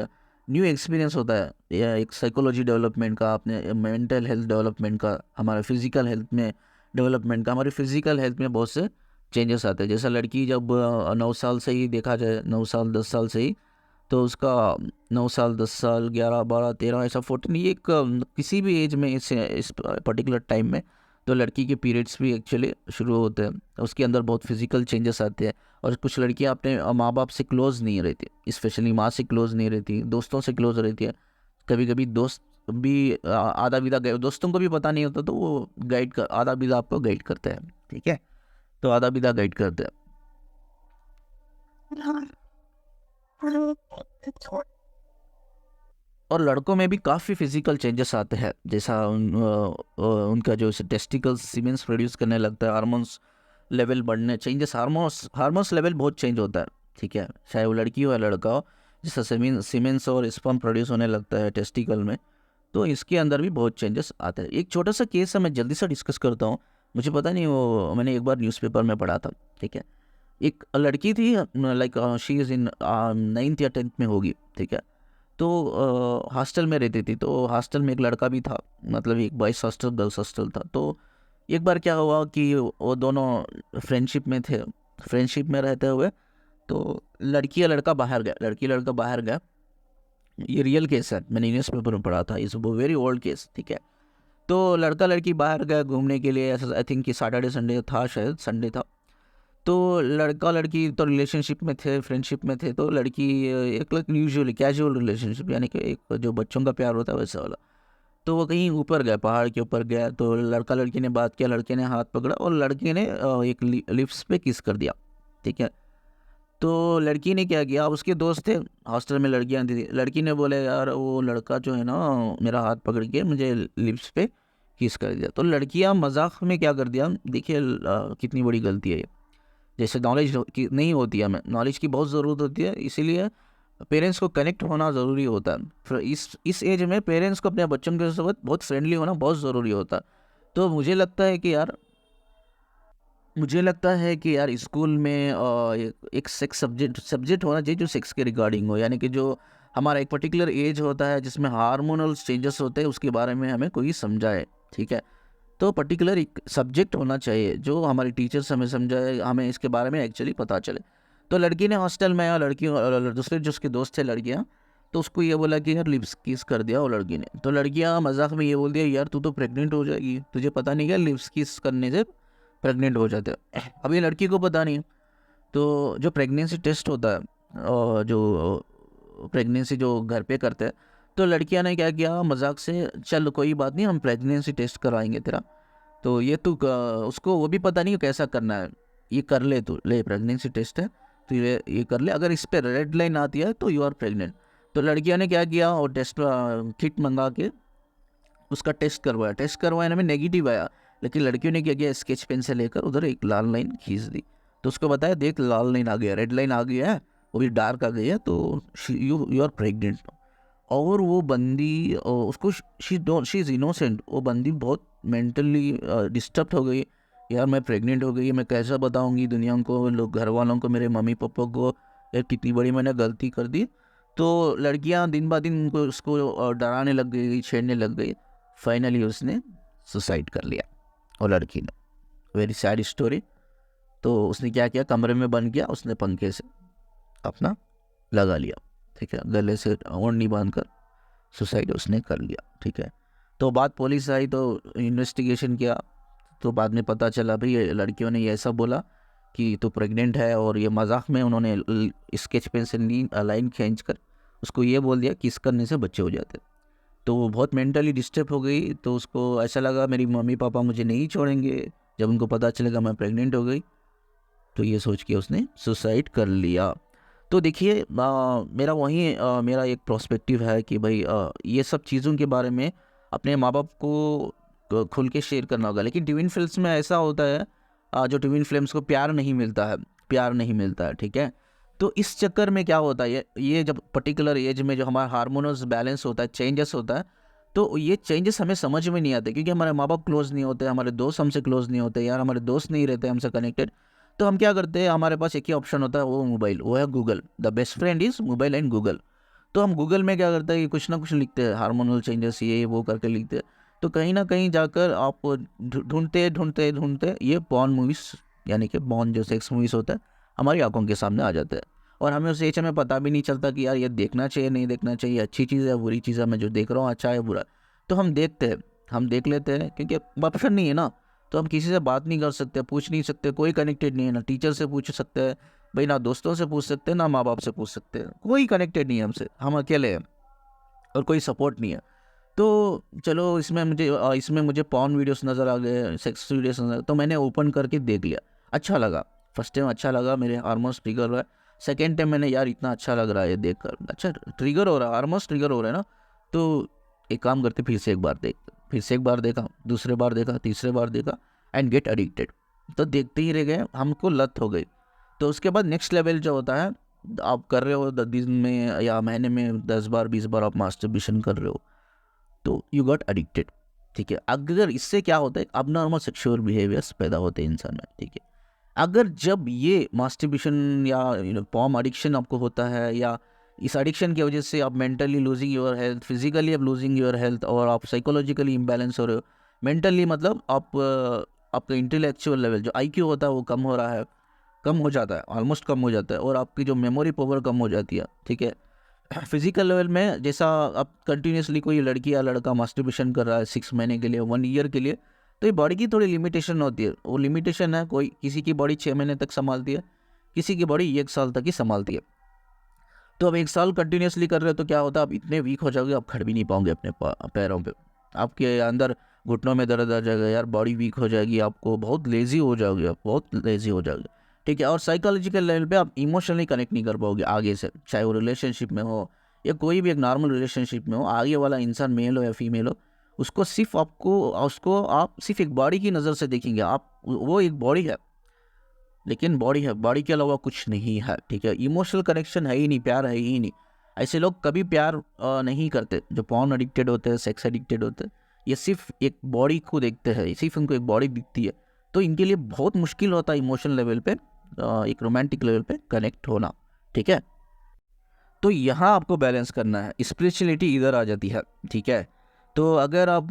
न्यू एक्सपीरियंस होता है, या एक साइकोलॉजी डेवलपमेंट का, अपने मेंटल हेल्थ डेवलपमेंट का, हमारे फिजिकल हेल्थ में डेवलपमेंट का, हमारी फिजिकल हेल्थ में बहुत से चेंजेस आते हैं। जैसा लड़की जब 9 साल से ही देखा जाए, 9 साल 10 साल से ही, तो उसका 9 साल 10 साल 11 12 13 ऐसा 14, ये एक किसी भी एज में इस पर्टिकुलर टाइम में तो लड़की के पीरियड्स भी एक्चुअली शुरू होते हैं, उसके अंदर बहुत फिजिकल चेंजेस आते हैं। और कुछ लड़कियां अपने माँ बाप से क्लोज़ नहीं रहती, स्पेशली माँ से क्लोज़ नहीं रहती, दोस्तों से क्लोज़ रहती है। कभी कभी दोस्त भी आधा विदा दोस्तों को भी पता नहीं होता, तो वो गाइड कर, आधा विदा आपको गाइड करते हैं, ठीक है। तो आधा विदा गाइड करते हैं। और लड़कों में भी काफ़ी फिजिकल चेंजेस आते हैं, जैसा उनका जो टेस्टिकल्स सीमेंस प्रोड्यूस करने लगता है, हार्मोन्स लेवल बढ़ने, चेंजेस, हार्मोन्स लेवल बहुत चेंज होता है, ठीक है, चाहे वो लड़की हो या लड़का हो। जैसा सीमेंस और स्पर्म प्रोड्यूस होने लगता है टेस्टिकल में, तो इसके अंदर भी बहुत चेंजेस आते हैं। एक छोटा सा केस है, मैं जल्दी से डिस्कस करता हूँ, मुझे पता नहीं, वो मैंने एक बार न्यूज़पेपर में पढ़ा था, ठीक है। एक लड़की थी, like she is in 9th या 10th में होगी, ठीक है। तो हॉस्टल में रहती थी, तो हॉस्टल में एक लड़का भी था, मतलब एक बॉयज़ हॉस्टल गर्ल्स हॉस्टल था। तो एक बार क्या हुआ कि वो दोनों फ्रेंडशिप में थे, फ्रेंडशिप में रहते हुए तो लड़की या लड़का बाहर गया, लड़की लड़का बाहर गया, ये रियल केस है, मैंने न्यूज़पेपर में पढ़ा था, इस वो वेरी ओल्ड केस, ठीक है। तो लड़का लड़की बाहर गया घूमने के लिए, ऐसा आई थिंक कि सैटरडे संडे था, शायद संडे था। तो लड़का लड़की तो रिलेशनशिप में थे, फ्रेंडशिप में थे, तो लड़की एक लाइक यूजुअली कैजुअल रिलेशनशिप, यानी कि एक जो बच्चों का प्यार होता है वैसा वाला। तो वो कहीं ऊपर गया, पहाड़ के ऊपर गया, तो लड़का लड़की ने बात किया, लड़के ने हाथ पकड़ा और लड़के ने एक लिप्स पे किस कर दिया, ठीक है। तो लड़की ने क्या किया, उसके दोस्त थे हॉस्टल में, लड़कियां थी, लड़की ने बोले यार वो लड़का जो है ना मेरा हाथ पकड़ के मुझे लिप्स पे किस कर दिया। तो लड़कियां मजाक में क्या कर दिया, देखिए कितनी बड़ी गलती है ये। जैसे नॉलेज की नहीं होती है, हमें नॉलेज की बहुत ज़रूरत होती है, इसीलिए पेरेंट्स को कनेक्ट होना ज़रूरी होता है। फिर इस एज में पेरेंट्स को अपने बच्चों के साथ बहुत फ्रेंडली होना बहुत ज़रूरी होता है। तो मुझे लगता है कि यार स्कूल में एक सेक्स सब्जेक्ट होना चाहिए जो सेक्स के रिगार्डिंग हो, यानी कि जो हमारा एक पर्टिकुलर एज होता है जिसमें हार्मोनल चेंजेस होते हैं, उसके बारे में हमें कोई समझाए, ठीक है। तो पर्टिकुलर एक सब्जेक्ट होना चाहिए जो हमारी टीचर्स हमें समझाए, हमें इसके बारे में एक्चुअली पता चले। तो लड़की ने हॉस्टल में, लड़कियों दूसरे जो उसके दोस्त थे लड़कियां, तो उसको ये बोला कि यार लिप्स किस कर दिया वो लड़की ने। तो लड़कियां मजाक में ये बोल दिया यार तू तो प्रेग्नेंट हो जाएगी, तुझे पता नहीं क्या लिप्स किस करने से प्रेग्नेंट हो जाते हैं। अब ये लड़की को पता नहीं है। तो जो प्रेगनेंसी टेस्ट होता है और जो प्रेगनेंसी जो घर पे करते हैं, तो लड़कियां ने क्या किया मजाक से, चल कोई बात नहीं हम प्रेगनेंसी टेस्ट कराएंगे तेरा, तो ये तू उसको वो भी पता नहीं कैसा करना है, ये कर ले, तू ले प्रेगनेंसी टेस्ट है तो ये कर ले, अगर इस पर रेड लाइन आती है तो यू आर प्रेग्नेंट। तो लड़कियां ने क्या किया, और टेस्ट किट मंगा के उसका टेस्ट करवाया में नेगेटिव आया, लेकिन लड़कियों ने क्या किया, स्केच पेन से लेकर उधर एक लाल लाइन खींच दी। तो उसको बताया देख लाल लाइन आ गया, रेड लाइन आ गया है, वो भी डार्क आ गई है, तो यू आर प्रेग्नेंट। और वो बंदी उसको शी इज़ इनोसेंट, वो बंदी बहुत मेंटली डिस्टर्ब हो गई। यार मैं प्रेग्नेंट हो गई, मैं कैसा बताऊंगी दुनिया को, लोग घर वालों को, मेरे मम्मी पापा को, यार कितनी बड़ी मैंने गलती कर दी। तो लड़कियां दिन ब दिन उनको उसको डराने लग गई, छेड़ने लग गई। फाइनली उसने सुसाइड कर लिया, और लड़की ने, वेरी सैड स्टोरी। तो उसने क्या किया, कमरे में बंद किया, उसने पंखे से अपना लगा लिया, ठीक है, गले से ओढ़नी बांध कर सुसाइड उसने कर लिया, ठीक है। तो बाद पुलिस आई तो इन्वेस्टिगेशन किया, तो बाद में पता चला भाई ये लड़कियों ने ये ऐसा बोला कि तू प्रेग्नेंट है, और ये मजाक में उन्होंने स्केच पेन से लाइन खींच कर उसको ये बोल दिया कि इस करने से बच्चे हो जाते। तो वो बहुत मेंटली डिस्टर्ब हो गई, तो उसको ऐसा लगा मेरी मम्मी पापा मुझे नहीं छोड़ेंगे जब उनको पता चलेगा मैं प्रेग्नेंट हो गई, तो ये सोच के उसने सुसाइड कर लिया। तो देखिए मेरा वही मेरा एक प्रोस्पेक्टिव है कि भाई ये सब चीज़ों के बारे में अपने माँ बाप को खुल के शेयर करना होगा। लेकिन ट्विन फिल्म्स में ऐसा होता है, जो ट्विन फिल्म्स को प्यार नहीं मिलता है, ठीक है। तो इस चक्कर में क्या होता है, ये जब पर्टिकुलर एज में जो हमारा हार्मोनस बैलेंस होता है, चेंजेस होता है, तो ये चेंजेस हमें समझ में नहीं आते, क्योंकि हमारे माँ बाप क्लोज नहीं होते, हमारे दोस्त हमसे क्लोज नहीं होते, यार हमारे दोस्त नहीं रहते हमसे कनेक्टेड। तो हम क्या करते हैं, हमारे पास एक ही ऑप्शन होता है, वो मोबाइल, वो है Google. The best friend is mobile and Google. तो हम गूगल में क्या करते हैं कि कुछ ना कुछ लिखते हैं, हार्मोनल चेंजेस ये वो करके लिखते हैं। तो कहीं ना कहीं जाकर आप ढूंढते ढूंढते ढूंढते ये पॉर्न मूवीज़, यानी कि पॉर्न जो सेक्स मूवीज़ होता है, हमारी आंखों के सामने आ जाते हैं। और हमें उस एज में पता भी नहीं चलता कि यार ये देखना चाहिए नहीं देखना चाहिए, अच्छी चीज़ है बुरी चीज़ है, मैं जो देख रहा हूँ अच्छा है बुरा। तो हम देखते हैं, हम देख लेते हैं, क्योंकि ऑप्शन नहीं है ना। तो हम किसी से बात नहीं कर सकते, पूछ नहीं सकते, कोई कनेक्टेड नहीं है, ना टीचर से पूछ सकते हैं भाई, ना दोस्तों से पूछ सकते हैं, ना माँ बाप से पूछ सकते हैं, कोई कनेक्टेड नहीं है हमसे, हम अकेले हैं और कोई सपोर्ट नहीं है। तो चलो इसमें मुझे पॉर्न वीडियोस नज़र आ गए, सेक्स वीडियोस नज़र, तो मैंने ओपन करके देख लिया, अच्छा लगा। फर्स्ट टाइम अच्छा लगा, मेरे हार्मोन्स ट्रिगर हुआ है। सेकेंड टाइम मैंने, यार इतना अच्छा लग रहा है ये देख कर, अच्छा ट्रिगर हो रहा है, हार्मोन्स ट्रिगर हो रहा है ना, तो एक काम करते फिर से एक बार देखते, फिर से एक बार देखा, दूसरे बार देखा, तीसरे बार देखा, एंड गेट एडिक्टेड। तो देखते ही रह गए, हमको लत हो गई। तो उसके बाद नेक्स्ट लेवल जो होता है, आप कर रहे हो 10 दिन में या महीने में 10 बार 20 बार आप मास्टरबेशन कर रहे हो, तो यू गॉट एडिक्टेड, ठीक है। अगर इससे क्या होता है, अबनॉर्मल सेक्सुअल बिहेवियर्स पैदा होते हैं इंसान में, ठीक है। अगर जब ये मास्टरबेशन या पॉर्न एडिक्शन आपको होता है, या इस एडिक्शन की वजह से आप mentally losing your health, physically आप लूजिंग योर हेल्थ, और आप साइकोलॉजिकली इम्बैलेंस हो रहे हो। मेंटली मतलब आप आपका इंटेलेक्चुअल लेवल जो आईक्यू होता है वो कम हो रहा है, कम हो जाता है, ऑलमोस्ट कम हो जाता है, और आपकी जो मेमोरी पावर कम हो जाती है, ठीक है। फिजिकल लेवल में जैसा आप कंटिन्यूसली कोई लड़की या लड़का मास्टरबेशन कर रहा है 6 महीने के लिए, 1 ईयर के लिए, तो ये बॉडी की थोड़ी लिमिटेशन होती है। वो लिमिटेशन है, कोई किसी की बॉडी 6 महीने तक संभालती है, किसी की बॉडी 1 साल तक ही संभालती है। तो अब 1 साल कंटिन्यूसली कर रहे हो तो क्या होता है, आप इतने वीक हो जाओगे, आप खड़ भी नहीं पाओगे अपने पैरों पे, आपके अंदर घुटनों में दर्द आ जाएगा, यार बॉडी वीक हो जाएगी, आपको बहुत लेजी हो जाओगे, आप बहुत लेजी हो जाओगे, ठीक है। और साइकोलॉजिकल लेवल पे आप इमोशनली कनेक्ट नहीं कर पाओगे आगे से, चाहे वो रिलेशनशिप में हो या कोई भी एक नॉर्मल रिलेशनशिप में हो, आगे वाला इंसान मेल हो या फीमेल हो, उसको आप सिर्फ एक बॉडी की नज़र से देखेंगे, आप वो एक बॉडी है, लेकिन बॉडी है, बॉडी के अलावा कुछ नहीं है, ठीक है। इमोशनल कनेक्शन है ही नहीं, प्यार है ही नहीं। ऐसे लोग कभी प्यार नहीं करते जो पॉर्न एडिक्टेड होते हैं, सेक्स एडिक्टेड होते हैं। ये सिर्फ एक बॉडी को देखते हैं, सिर्फ उनको एक बॉडी दिखती है, तो इनके लिए बहुत मुश्किल होता है इमोशनल लेवल पे, एक रोमांटिक लेवल पे कनेक्ट होना, ठीक है। तो यहाँ आपको बैलेंस करना है, स्पिरिचुअलिटी इधर आ जाती है, ठीक है। तो अगर आप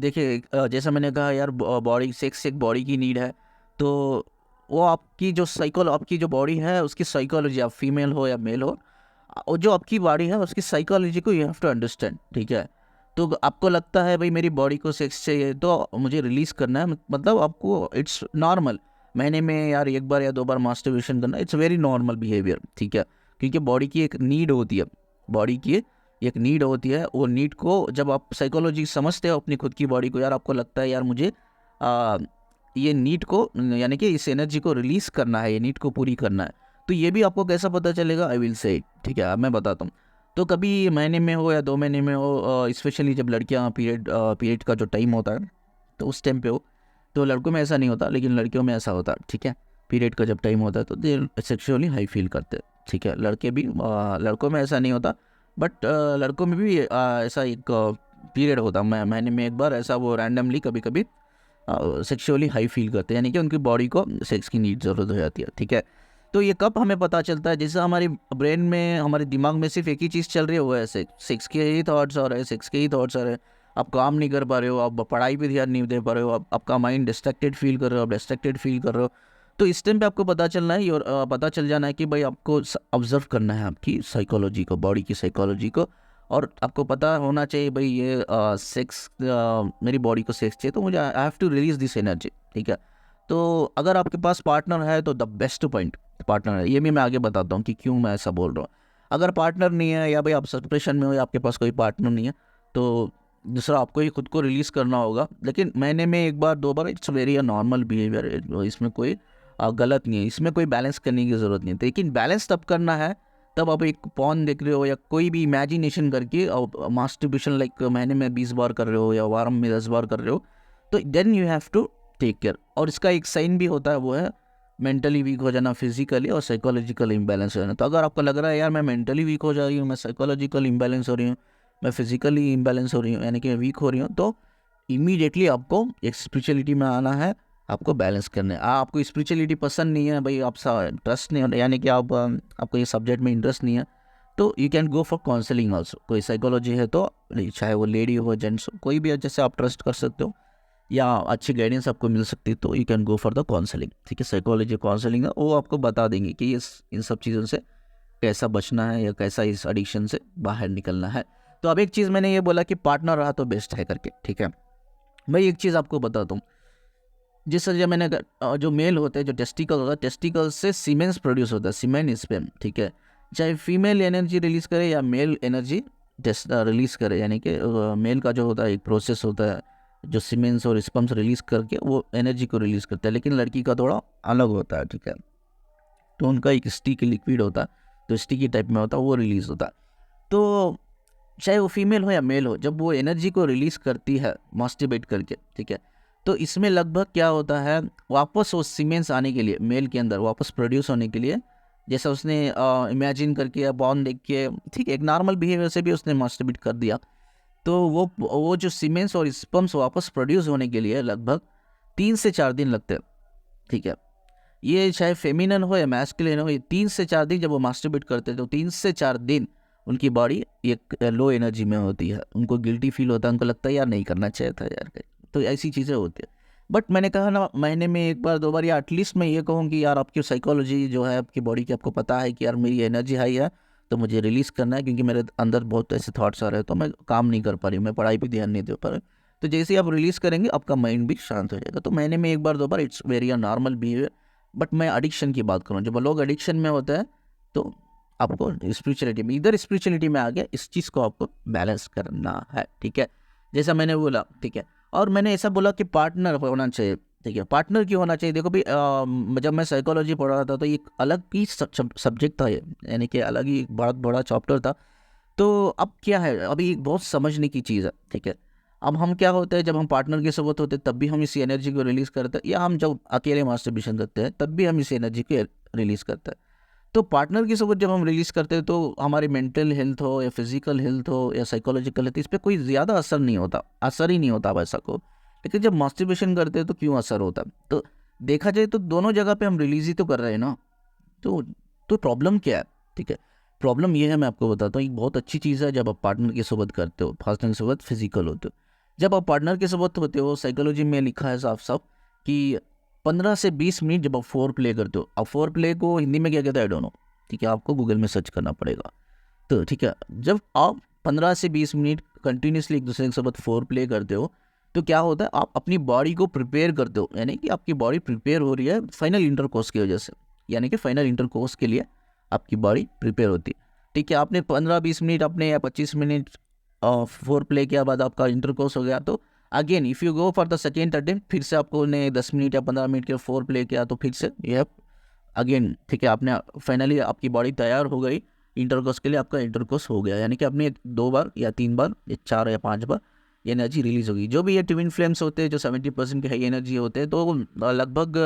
देखिए, जैसा मैंने कहा यार, बॉडी सेक्स एक बॉडी की नीड है, तो वो आपकी जो बॉडी है उसकी साइकोलॉजी, आप फीमेल हो या मेल हो, और जो आपकी बॉडी है उसकी साइकोलॉजी को यू हैव टू अंडरस्टैंड, ठीक है। तो आपको लगता है भाई मेरी बॉडी को सेक्स चाहिए तो मुझे रिलीज़ करना है, मतलब आपको इट्स नॉर्मल महीने में यार 1 बार या 2 बार मास्टरबेशन करना, इट्स वेरी नॉर्मल बिहेवियर, ठीक है। क्योंकि बॉडी की एक नीड होती है, बॉडी की एक नीड होती है, वो नीड को जब आप साइकोलॉजी समझते हो अपनी खुद की बॉडी को, यार आपको लगता है यार मुझे ये नीड को, यानी कि इस एनर्जी को रिलीज़ करना है, ये नीड को पूरी करना है, तो ये भी आपको कैसा पता चलेगा, आई विल से, ठीक है, अब मैं बताता हूँ। तो कभी महीने में हो या 2 महीने में हो, स्पेशली जब लड़कियाँ पीरियड का जो टाइम होता है तो उस टाइम पे हो, तो लड़कों में ऐसा नहीं होता लेकिन लड़कियों में ऐसा होता है, ठीक है। पीरियड का जब टाइम होता है तो दे सेक्सुअली हाई फील करते हैं, ठीक है। लड़के भी लड़कों में ऐसा नहीं होता, बट लड़कों में भी ऐसा एक पीरियड होता है, महीने में 1 बार ऐसा वो रैंडमली कभी कभी सेक्सुअली हाई फील करते हैं, यानी कि उनकी बॉडी को सेक्स की नीड ज़रूरत हो जाती है, ठीक है। तो ये कब हमें पता चलता है, जैसे हमारी ब्रेन में, हमारे दिमाग में सिर्फ एक ही चीज़ चल रही है, वो है सेक्स के ही थॉट्स आ रहे हैं, सेक्स के ही थॉट्स आ रहे हैं, आप काम नहीं कर पा रहे हो, आप पढ़ाई पे ध्यान नहीं दे पा रहे हो, आपका माइंड डिस्ट्रैक्टेड फील कर रहे हो, आप डिस्ट्रैक्टेड फील कर रहे हो। तो इस टाइम पे आपको पता चलना है और पता चल जाना है कि भाई आपको ऑब्जर्व करना है आपकी साइकोलॉजी को, बॉडी की साइकोलॉजी को, और आपको पता होना चाहिए भाई ये सेक्स, मेरी बॉडी को सेक्स चाहिए तो मुझे I have to release this energy, ठीक है। तो अगर आपके पास पार्टनर है तो द बेस्ट पॉइंट पार्टनर है, ये भी मैं आगे बताता हूँ कि क्यों मैं ऐसा बोल रहा हूँ। अगर पार्टनर नहीं है या भाई आप डिप्रेशन में हो या आपके पास कोई पार्टनर नहीं है, तो दूसरा आपको ही खुद को रिलीज़ करना होगा, लेकिन महीने में 1 बार 2 बार इट्स वेरी नॉर्मल बिहेवियर, इसमें कोई गलत नहीं है, इसमें कोई बैलेंस करने की ज़रूरत नहीं है। लेकिन बैलेंस तब करना है तब आप एक पॉन देख रहे हो या कोई भी इमेजिनेशन करके मास्टरबेशन लाइक महीने में 20 बार कर रहे हो या वार में 10 बार कर रहे हो, तो then you have to take care. और इसका एक साइन भी होता है, वो है मेंटली वीक हो जाना, फिजिकली और साइकोलॉजिकल इम्बैलेंस हो जाना। तो अगर आपको लग रहा है यार मैं मेंटली वीक हो जा रही हूँ, मैं साइकोलॉजिकल इम्बैलेंस हो रही हूँ, मैं फिजिकली इम्बैलेंस हो रही हूँ, यानी कि वीक हो रही हूँ, तो इमीडिएटली आपको एक स्पिरिचुअलिटी में आना है, आपको बैलेंस करना है। आपको स्पिरिचुअलिटी पसंद नहीं है भाई, आप ट्रस्ट नहीं, यानी कि आपको ये सब्जेक्ट में इंटरेस्ट नहीं है, तो you can go for counselling also. कोई साइकोलॉजी है तो चाहे वो लेडी हो जेंट्स हो, कोई भी जैसे आप ट्रस्ट कर सकते हो या अच्छी गाइडेंस आपको मिल सकती है, तो you can go for the counselling, ठीक है। साइकोलॉजी काउंसलिंग है, वो आपको बता देंगे कि इन सब चीज़ों से कैसा बचना है या कैसा इस एडिक्शन से बाहर निकलना है। तो अब एक चीज़ मैंने ये बोला कि पार्टनर रहा तो बेस्ट है करके, ठीक है। मैं एक चीज़ आपको बताता हूँ, जिस जब मैंने जो मेल होते हैं, जो टेस्टिकल होता है, टेस्टिकल से सीमेंस प्रोड्यूस होता है, सीमेन स्पेम, ठीक है। चाहे फीमेल एनर्जी रिलीज़ करे या मेल एनर्जी रिलीज़ करे, यानी कि मेल का जो होता है एक प्रोसेस होता है जो सीमेंस और स्पर्म्स रिलीज़ करके वो एनर्जी को रिलीज़ करता है, लेकिन लड़की का थोड़ा अलग होता है, ठीक है। तो उनका एक स्टिकी लिक्विड होता है, तो स्टिकी टाइप में होता है, वो रिलीज़ होता है। तो चाहे वो फीमेल हो या मेल हो, जब वो एनर्जी को रिलीज़ करती है मास्टरबेट करके, ठीक है, तो इसमें लगभग क्या होता है, वापस वो सीमेंस आने के लिए मेल के अंदर वापस प्रोड्यूस होने के लिए, जैसा उसने इमेजिन करके या बॉर्न देख के, ठीक है, एक नॉर्मल बिहेवियर से भी उसने मास्टरबेट कर दिया, तो वो जो सीमेंस और स्पर्म्स वापस प्रोड्यूस होने के लिए लगभग 3 से 4 दिन लगते हैं, ठीक है। ये चाहे फेमिनन हो या मैस्कुलिन हो, ये 3 से 4 दिन जब वो मास्टरबेट करते हैं तो 3 से 4 दिन उनकी बॉडी एक लो एनर्जी में होती है, उनको गिल्टी फील होता है, उनको लगता है यार नहीं करना चाहिए था यार, तो ऐसी चीज़ें होती है। बट मैंने कहा ना, महीने में 1 बार 2 बार या एटलीस्ट मैं ये कहूँ कि यार आपकी साइकोलॉजी जो है आपकी बॉडी की, आपको पता है कि यार मेरी एनर्जी हाई है तो मुझे रिलीज़ करना है, क्योंकि मेरे अंदर बहुत ऐसे थॉट्स आ रहे हैं, तो मैं काम नहीं कर पा रही हूँ, मैं पढ़ाई पर ध्यान नहीं दे पा रहा हूँ। तो जैसे ही आप रिलीज़ करेंगे आपका माइंड भी शांत हो जाएगा। तो महीने में 1 बार 2 बार it's very normal behaviour. But मैं एडिक्शन की बात करूँ, जब लोग एडिक्शन में होते हैं तो आपको स्पिरिचुअलिटी में, इधर स्पिरिचुअलिटी में आ गया, इस चीज़ को आपको बैलेंस करना है, ठीक है, जैसा मैंने बोला, ठीक है। और मैंने ऐसा बोला कि पार्टनर होना चाहिए, ठीक है। पार्टनर क्यों होना चाहिए, देखो भाई, जब मैं साइकोलॉजी पढ़ रहा था तो एक अलग ही सब्जेक्ट था ये, यानी कि अलग ही बहुत बड़ा चैप्टर था। तो अब क्या है, अभी बहुत समझने की चीज़ है, ठीक है। अब हम क्या होते हैं, जब हम पार्टनर के साथ होते हैं तब भी हम इसी एनर्जी को रिलीज़ करते हैं, या हम जब अकेले मास्टरबेशन करते हैं तब भी हम इस एनर्जी को रिलीज़ करते हैं। तो पार्टनर की सपोर्ट जब हम रिलीज़ करते हैं तो हमारी मेंटल हेल्थ हो या फिजिकल हेल्थ हो या साइकोलॉजिकल हेल्थ, इस पर कोई ज़्यादा असर नहीं होता, असर ही नहीं होता वैसा को। लेकिन जब मास्टरबेशन करते हैं तो क्यों असर होता है, तो देखा जाए तो दोनों जगह पे हम रिलीज़ ही तो कर रहे हैं ना। तो प्रॉब्लम क्या है, ठीक है। प्रॉब्लम ये है, मैं आपको बताता हूँ, एक बहुत अच्छी चीज़ है जब आप पार्टनर के साथ करते हो, पार्टनर के साथ फिजिकल होते हो। जब आप पार्टनर के साथ होते हो, साइकोलॉजी में लिखा है साफ साफ कि 15 से 20 मिनट जब आप फोर प्ले करते हो, अब फोर प्ले को हिंदी में क्या कहते हैं आई डोंट नो, ठीक है, आपको गूगल में सर्च करना पड़ेगा। तो ठीक है, जब आप 15 से 20 मिनट कंटिन्यूसली एक दूसरे के साथ फोर प्ले करते हो तो क्या होता है, आप अपनी बॉडी को प्रिपेयर करते हो, यानी कि आपकी बॉडी प्रिपेयर हो रही है फाइनल इंटरकोर्स की वजह से, यानी कि फाइनल इंटरकोर्स के लिए आपकी बॉडी प्रिपेयर होती है। ठीक है, आपने 15-20 मिनट अपने या 25 मिनट फोर प्ले किया, बाद आपका इंटरकोर्स हो गया, तो again if you go for the second attempt, फिर से आपको ने 10 मिनट या 15 मिनट के फोर प्ले किया, तो फिर से ये अगेन, ठीक है, आपने फाइनली आपकी बॉडी तैयार हो गई इंटरकोर्स के लिए, आपका इंटरकोर्स हो गया, यानी कि आपने 2 बार या 3 बार या 4 या 5 बार ये एनर्जी रिलीज होगी। जो भी ये ट्विन फ्लेम्स होते हैं जो 70% के हाई एनर्जी होते हैं, तो लगभग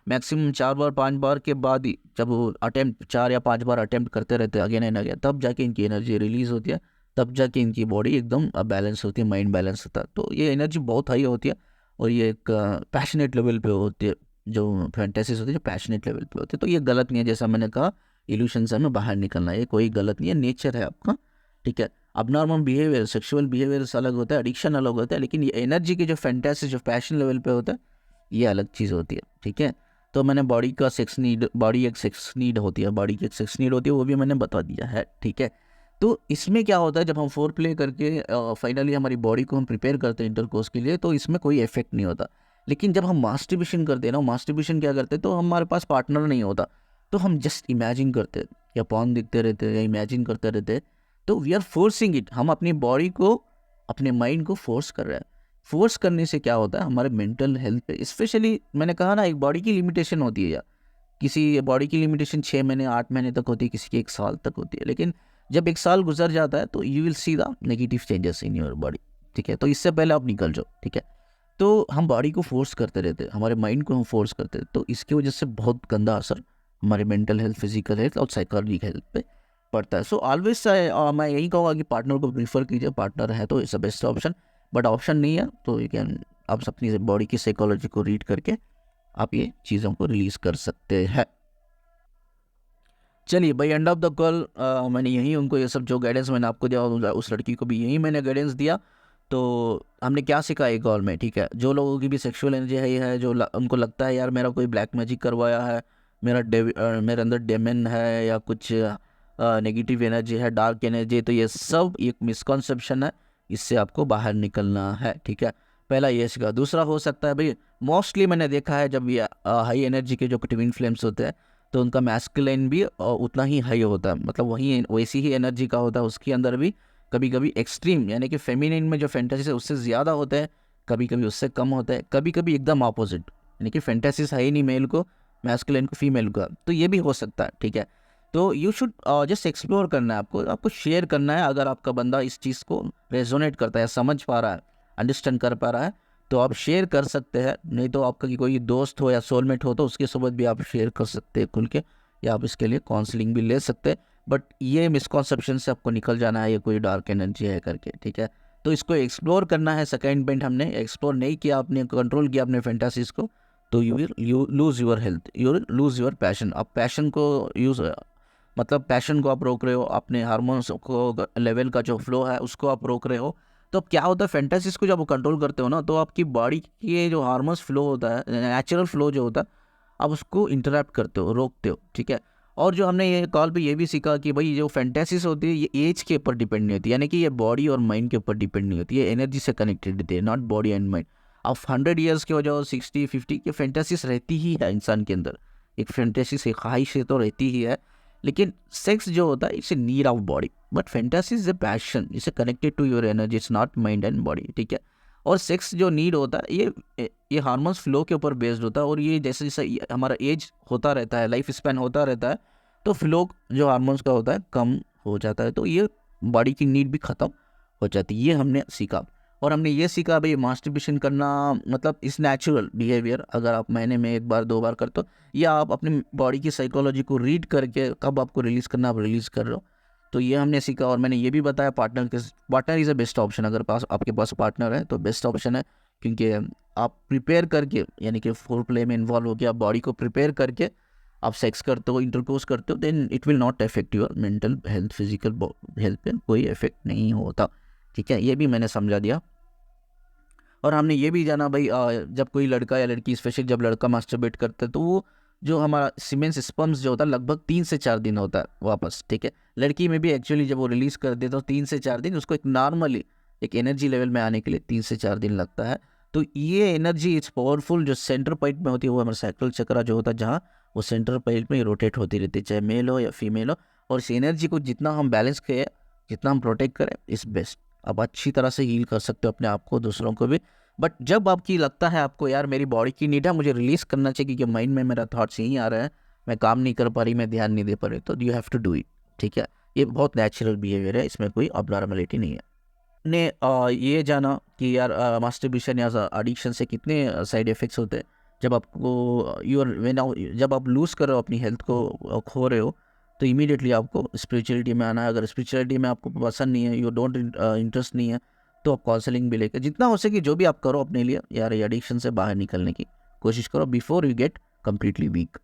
मैक्सिमम 4 बार 5 बार के बाद ही, जब वो अटैम्प्ट 4 या 5 बार अटैम्प्ट करते रहते हैं अगेन एंड अगेन, तब जाके इनकी एनर्जी रिलीज होती है, तब जाके इनकी बॉडी एकदम बैलेंस होती है, माइंड बैलेंस होता है। तो ये एनर्जी बहुत हाई होती है और ये एक पैशनेट लेवल पे होती है, जो फैंटेसीज होती है जो पैशनेट लेवल पे होती है। तो ये गलत नहीं है, जैसा मैंने कहा इल्यूशन से हमें बाहर निकलना है, ये कोई गलत नहीं है, नेचर है आपका। ठीक है, अब नॉर्मल बिहेवियर, सेक्सुअल बिहेवियर अलग होता है, एडिक्शन अलग होता है, लेकिन ये एनर्जी की जो फैंटेसी जो पैशन लेवल पे होता है ये अलग चीज़ होती है। ठीक है, तो मैंने बॉडी का सेक्स नीड, बॉडी एक सेक्स नीड होती है, बॉडी की एक सेक्स नीड होती है, वो भी मैंने बता दिया है। ठीक है, तो इसमें क्या होता है, जब हम फोर प्ले करके फाइनली हमारी बॉडी को हम प्रिपेयर करते हैं इंटरकोर्स के लिए, तो इसमें कोई इफेक्ट नहीं होता। लेकिन जब हम मास्टरबेशन करते हैं ना, मास्टरबेशन क्या करते हैं, तो हमारे पास पार्टनर नहीं होता, तो हम जस्ट इमेजिन करते हैं या पॉर्न देखते रहते हैं या इमेजिन करते रहते हैं, तो वी आर फोर्सिंग इट, हम अपनी बॉडी को, अपने माइंड को फोर्स कर रहे हैं। फोर्स करने से क्या होता है, हमारे मेंटल हेल्थ पे स्पेशली, मैंने कहा ना एक बॉडी की लिमिटेशन होती है, या किसी बॉडी की लिमिटेशन 6 महीने 8 महीने तक होती है, किसी की 1 साल तक होती है, लेकिन जब 1 साल गुजर जाता है तो you will see the negative changes in your body. ठीक है, तो इससे पहले आप निकल जाओ। ठीक है, तो हम बॉडी को फोर्स करते रहते हैं, हमारे माइंड को हम फोर्स करते हैं, तो इसकी वजह से बहुत गंदा असर हमारे मेंटल हेल्थ, फिजिकल हेल्थ और साइकोलॉजिकल हेल्थ पे पड़ता है। सो ऑलवेज मैं यही कहूँगा कि पार्टनर को प्रीफर कीजिए, पार्टनर है तो it's the best option, but option नहीं है तो यू कैन, आप अपनी बॉडी की साइकोलॉजी को रीड करके आप ये चीज़ों को रिलीज़ कर सकते हैं। चलिए भाई, एंड ऑफ द कॉल मैंने यही उनको ये सब जो गाइडेंस मैंने आपको दिया, उस लड़की को भी यही मैंने गाइडेंस दिया। तो हमने क्या सीखा एक कॉल में, ठीक है, जो लोगों की भी सेक्सुअल एनर्जी है जो उनको लगता है यार मेरा कोई ब्लैक मैजिक करवाया है, मेरे अंदर डेमन है या कुछ नेगेटिव एनर्जी है, डार्क एनर्जी, तो ये सब एक मिसकॉन्सेप्शन है, इससे आपको बाहर निकलना है। ठीक है, पहला ये सीखा। दूसरा हो सकता है भाई, मोस्टली मैंने देखा है जब ये हाई एनर्जी के जो ट्विन फ्लेम्स होते हैं तो उनका मैस्कुलिन भी उतना ही हाई होता है, मतलब वही वैसी ही एनर्जी का होता है, उसके अंदर भी कभी कभी एक्सट्रीम यानी कि फेमिनिन में जो फैंटेसीज है उससे ज़्यादा होते हैं, कभी कभी उससे कम होता है, कभी कभी एकदम ऑपोजिट, यानी कि फैंटेसीज है ही नहीं मेल को, मैस्कुलिन को फीमेल को, तो ये भी हो सकता है। ठीक है, तो यू शुड जस्ट एक्सप्लोर करना है, आपको शेयर करना है। अगर आपका बंदा इस चीज़ को रेजोनेट करता है, समझ पा रहा है, अंडरस्टैंड कर पा रहा है, तो आप शेयर कर सकते हैं। नहीं तो आपका कोई दोस्त हो या सोलमेट हो तो उसके साथ भी आप शेयर कर सकते हैं खुल के, या आप इसके लिए काउंसलिंग भी ले सकते हैं। बट ये मिसकॉन्सेप्शन से आपको निकल जाना है, ये कोई डार्क एनर्जी है करके। ठीक है, तो इसको एक्सप्लोर करना है। सेकेंड पॉइंट, हमने एक्सप्लोर नहीं किया, आपने कंट्रोल किया अपने फैंटासीज को, तो you lose your health, you lose your passion. आप पैशन को मतलब पैशन को आप रोक रहे हो, अपने हार्मोन्स को लेवल का जो फ्लो है उसको आप रोक रहे हो। तो अब क्या होता है, फैंटासीज को जब आप कंट्रोल करते हो ना, तो आपकी बॉडी के जो हार्मोन्स फ्लो होता है, नेचुरल फ्लो जो होता है, आप उसको इंटरप्ट करते हो, रोकते हो। ठीक है, और जो हमने ये कॉल पे ये भी सीखा कि भाई जो फैंटेसीज होती है ये एज के ऊपर डिपेंड नहीं होती, यानी कि ये बॉडी और माइंड के ऊपर डिपेंड नहीं होती, ये एनर्जी से कनेक्टेड होती है, नॉट बॉडी एंड माइंड। आप 100 ईयर्स के हो जाओ, 60-50 की फैंटेसीज रहती ही है इंसान के अंदर, एक फैंटेसी से ख्वाहिश तो रहती ही है। लेकिन सेक्स जो होता है it's a need of body, but fantasy is a passion, it's connected to your energy, it's not mind and body. ठीक है, और सेक्स जो नीड होता है ये हार्मोन्स फ्लो के ऊपर बेस्ड होता है, और ये जैसे जैसे हमारा एज होता रहता है, लाइफ स्पैन होता रहता है, तो फ्लो जो हार्मोन्स का होता है कम हो जाता है, तो ये बॉडी की नीड भी ख़त्म हो जाती है। ये हमने सीखा। और हमने ये सीखा भाई, मास्टरबेशन करना मतलब इस नेचुरल बिहेवियर, अगर आप महीने में 1 बार 2 बार करते हो, या आप अपनी बॉडी की साइकोलॉजी को रीड करके कब आपको रिलीज़ करना आप रिलीज़ कर रहे हो, तो ये हमने सीखा। और मैंने ये भी बताया partner is a best option, अगर आपके पास पार्टनर है तो बेस्ट ऑप्शन है, क्योंकि आप प्रिपेयर करके, यानी कि फोर प्ले में इन्वॉल्व होकर आप बॉडी को प्रिपेयर करके आप सेक्स करते हो, इंटरकोर्स करते हो, then it will not affect your mental health, physical health पे कोई इफेक्ट नहीं होता। ठीक है, ये भी मैंने समझा दिया। और हमने ये भी जाना भाई, जब कोई लड़का या लड़की, स्पेशली जब लड़का मास्टरबेट करता है, तो वो जो हमारा सीमेंस स्पर्म्स जो होता है लगभग 3 से 4 दिन होता है वापस। ठीक है, लड़की में भी एक्चुअली जब वो रिलीज़ कर देता है तो 3 से 4 दिन उसको एक नॉर्मली एक एनर्जी लेवल में आने के लिए 3 से 4 दिन लगता है। तो ये एनर्जी इट्स पावरफुल जो सेंटर पॉइंट में होती है वो हमारा सैक्रल चक्र जो होता है, जहाँ वो सेंटर पॉइंट में रोटेट होती रहती है, चाहे मेल हो या फीमेल हो। और इस एनर्जी को जितना हम बैलेंस करें, जितना हम प्रोटेक्ट करें, इस बेस्ट। आप अच्छी तरह से हील कर सकते हो अपने आप को, दूसरों को भी। बट जब आपकी लगता है आपको यार मेरी बॉडी की नीड है, मुझे रिलीज़ करना चाहिए क्योंकि माइंड में मेरा थॉट्स यहीं आ रहा है, मैं काम नहीं कर पा रही, मैं ध्यान नहीं दे पा रही, तो you have to do it. ठीक है, ये बहुत नेचुरल बिहेवियर है, इसमें कोई अबनॉर्मलिटी नहीं है। ने ये जाना कि यार मास्टरबेशन या एडिक्शन से कितने साइड इफ़ेक्ट्स होते हैं। जब आपको जब आप लूज़ कर रहे हो अपनी हेल्थ को, खो रहे हो, तो इमीडिएटली आपको स्पिरिचुअलिटी में आना है। अगर स्पिरिचुअलिटी में आपको पसंद नहीं है, यू डोंट इंटरेस्ट नहीं है, तो आप काउंसलिंग भी लेकर जितना हो सके जो भी आप करो अपने लिए यार, ये एडिक्शन से बाहर निकलने की कोशिश करो before you get completely weak.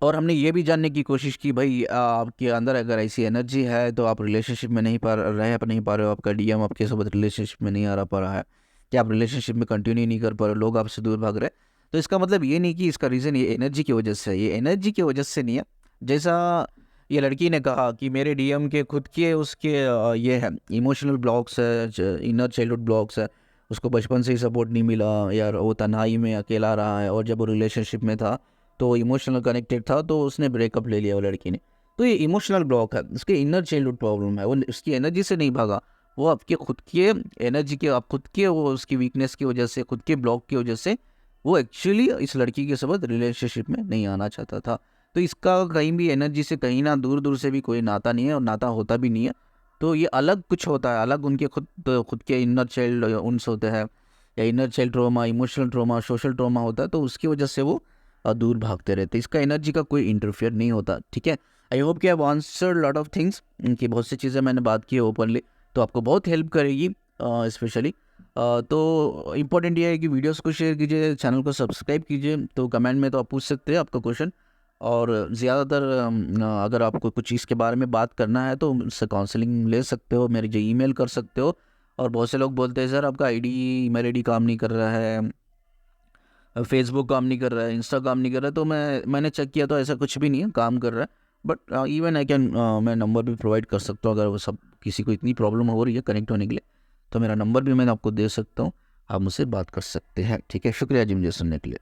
और हमने ये भी जानने की कोशिश की भाई आपके अंदर अगर ऐसी एनर्जी है तो आप रिलेशनशिप में नहीं पा रहे हो, आपका डीएम आपके साथ रिलेशनशिप में नहीं आ रहा पा रहा है, कि आप रिलेशनशिप में कंटिन्यू नहीं कर पा रहे हो, लोग आपसे दूर भाग रहे हैं, तो इसका मतलब ये नहीं कि इसका रीज़न ये एनर्जी की वजह से है। ये एनर्जी की वजह से नहीं है। जैसा ये लड़की ने कहा कि मेरे डीएम के खुद के उसके ये है इमोशनल ब्लॉक्स है, इनर चाइल्डहुड ब्लॉक्स है, उसको बचपन से ही सपोर्ट नहीं मिला यार, वो तन्हाई में अकेला रहा है, और जब वो रिलेशनशिप में था तो इमोशनल कनेक्टेड था, तो उसने ब्रेकअप ले लिया वो लड़की ने। तो ये इमोशनल ब्लॉक है, उसके इनर चाइल्डहुड प्रॉब्लम है, वो उसकी एनर्जी से नहीं भागा, वो आपके खुद के एनर्जी के, आप खुद के वो उसकी वीकनेस की वजह से, खुद के ब्लॉक की वजह से वो एक्चुअली इस लड़की के साथ रिलेशनशिप में नहीं आना चाहता था। तो इसका कहीं भी एनर्जी से कहीं ना दूर दूर से भी कोई नाता नहीं है, और नाता होता भी नहीं है। तो ये अलग कुछ होता है, अलग उनके खुद के इनर चाइल्ड उन्स होते हैं, या inner child trauma, emotional trauma, social trauma होता है, तो उसकी वजह से वो दूर भागते रहते। इसका एनर्जी का कोई इंटरफेयर नहीं होता। ठीक है, आई होप कि I answered lot of things, इनकी बहुत सी चीज़ें मैंने बात की है ओपनली, तो आपको बहुत हेल्प करेगी स्पेशली। तो इम्पोर्टेंट ये है कि वीडियोस को शेयर कीजिए, चैनल को सब्सक्राइब कीजिए। तो कमेंट में तो आप पूछ सकते हैं आपका क्वेश्चन, और ज़्यादातर अगर आपको कुछ चीज़ के बारे में बात करना है तो मुझसे काउंसलिंग ले सकते हो, मेरी जो ईमेल कर सकते हो। और बहुत से लोग बोलते हैं सर आपका ईमेल आईडी काम नहीं कर रहा है, फेसबुक काम नहीं कर रहा है, इंस्टा काम नहीं कर रहा है, तो मैंने चेक किया तो ऐसा कुछ भी नहीं है, काम कर रहा है। बट इवन आई कैन, मैं नंबर भी प्रोवाइड कर सकता हूँ अगर वो सब किसी को इतनी प्रॉब्लम हो रही है कनेक्ट होने के लिए, तो मेरा नंबर भी मैं आपको दे सकता हूँ, आप मुझसे बात कर सकते हैं। ठीक है, शुक्रिया जी मुझे सुनने के लिए।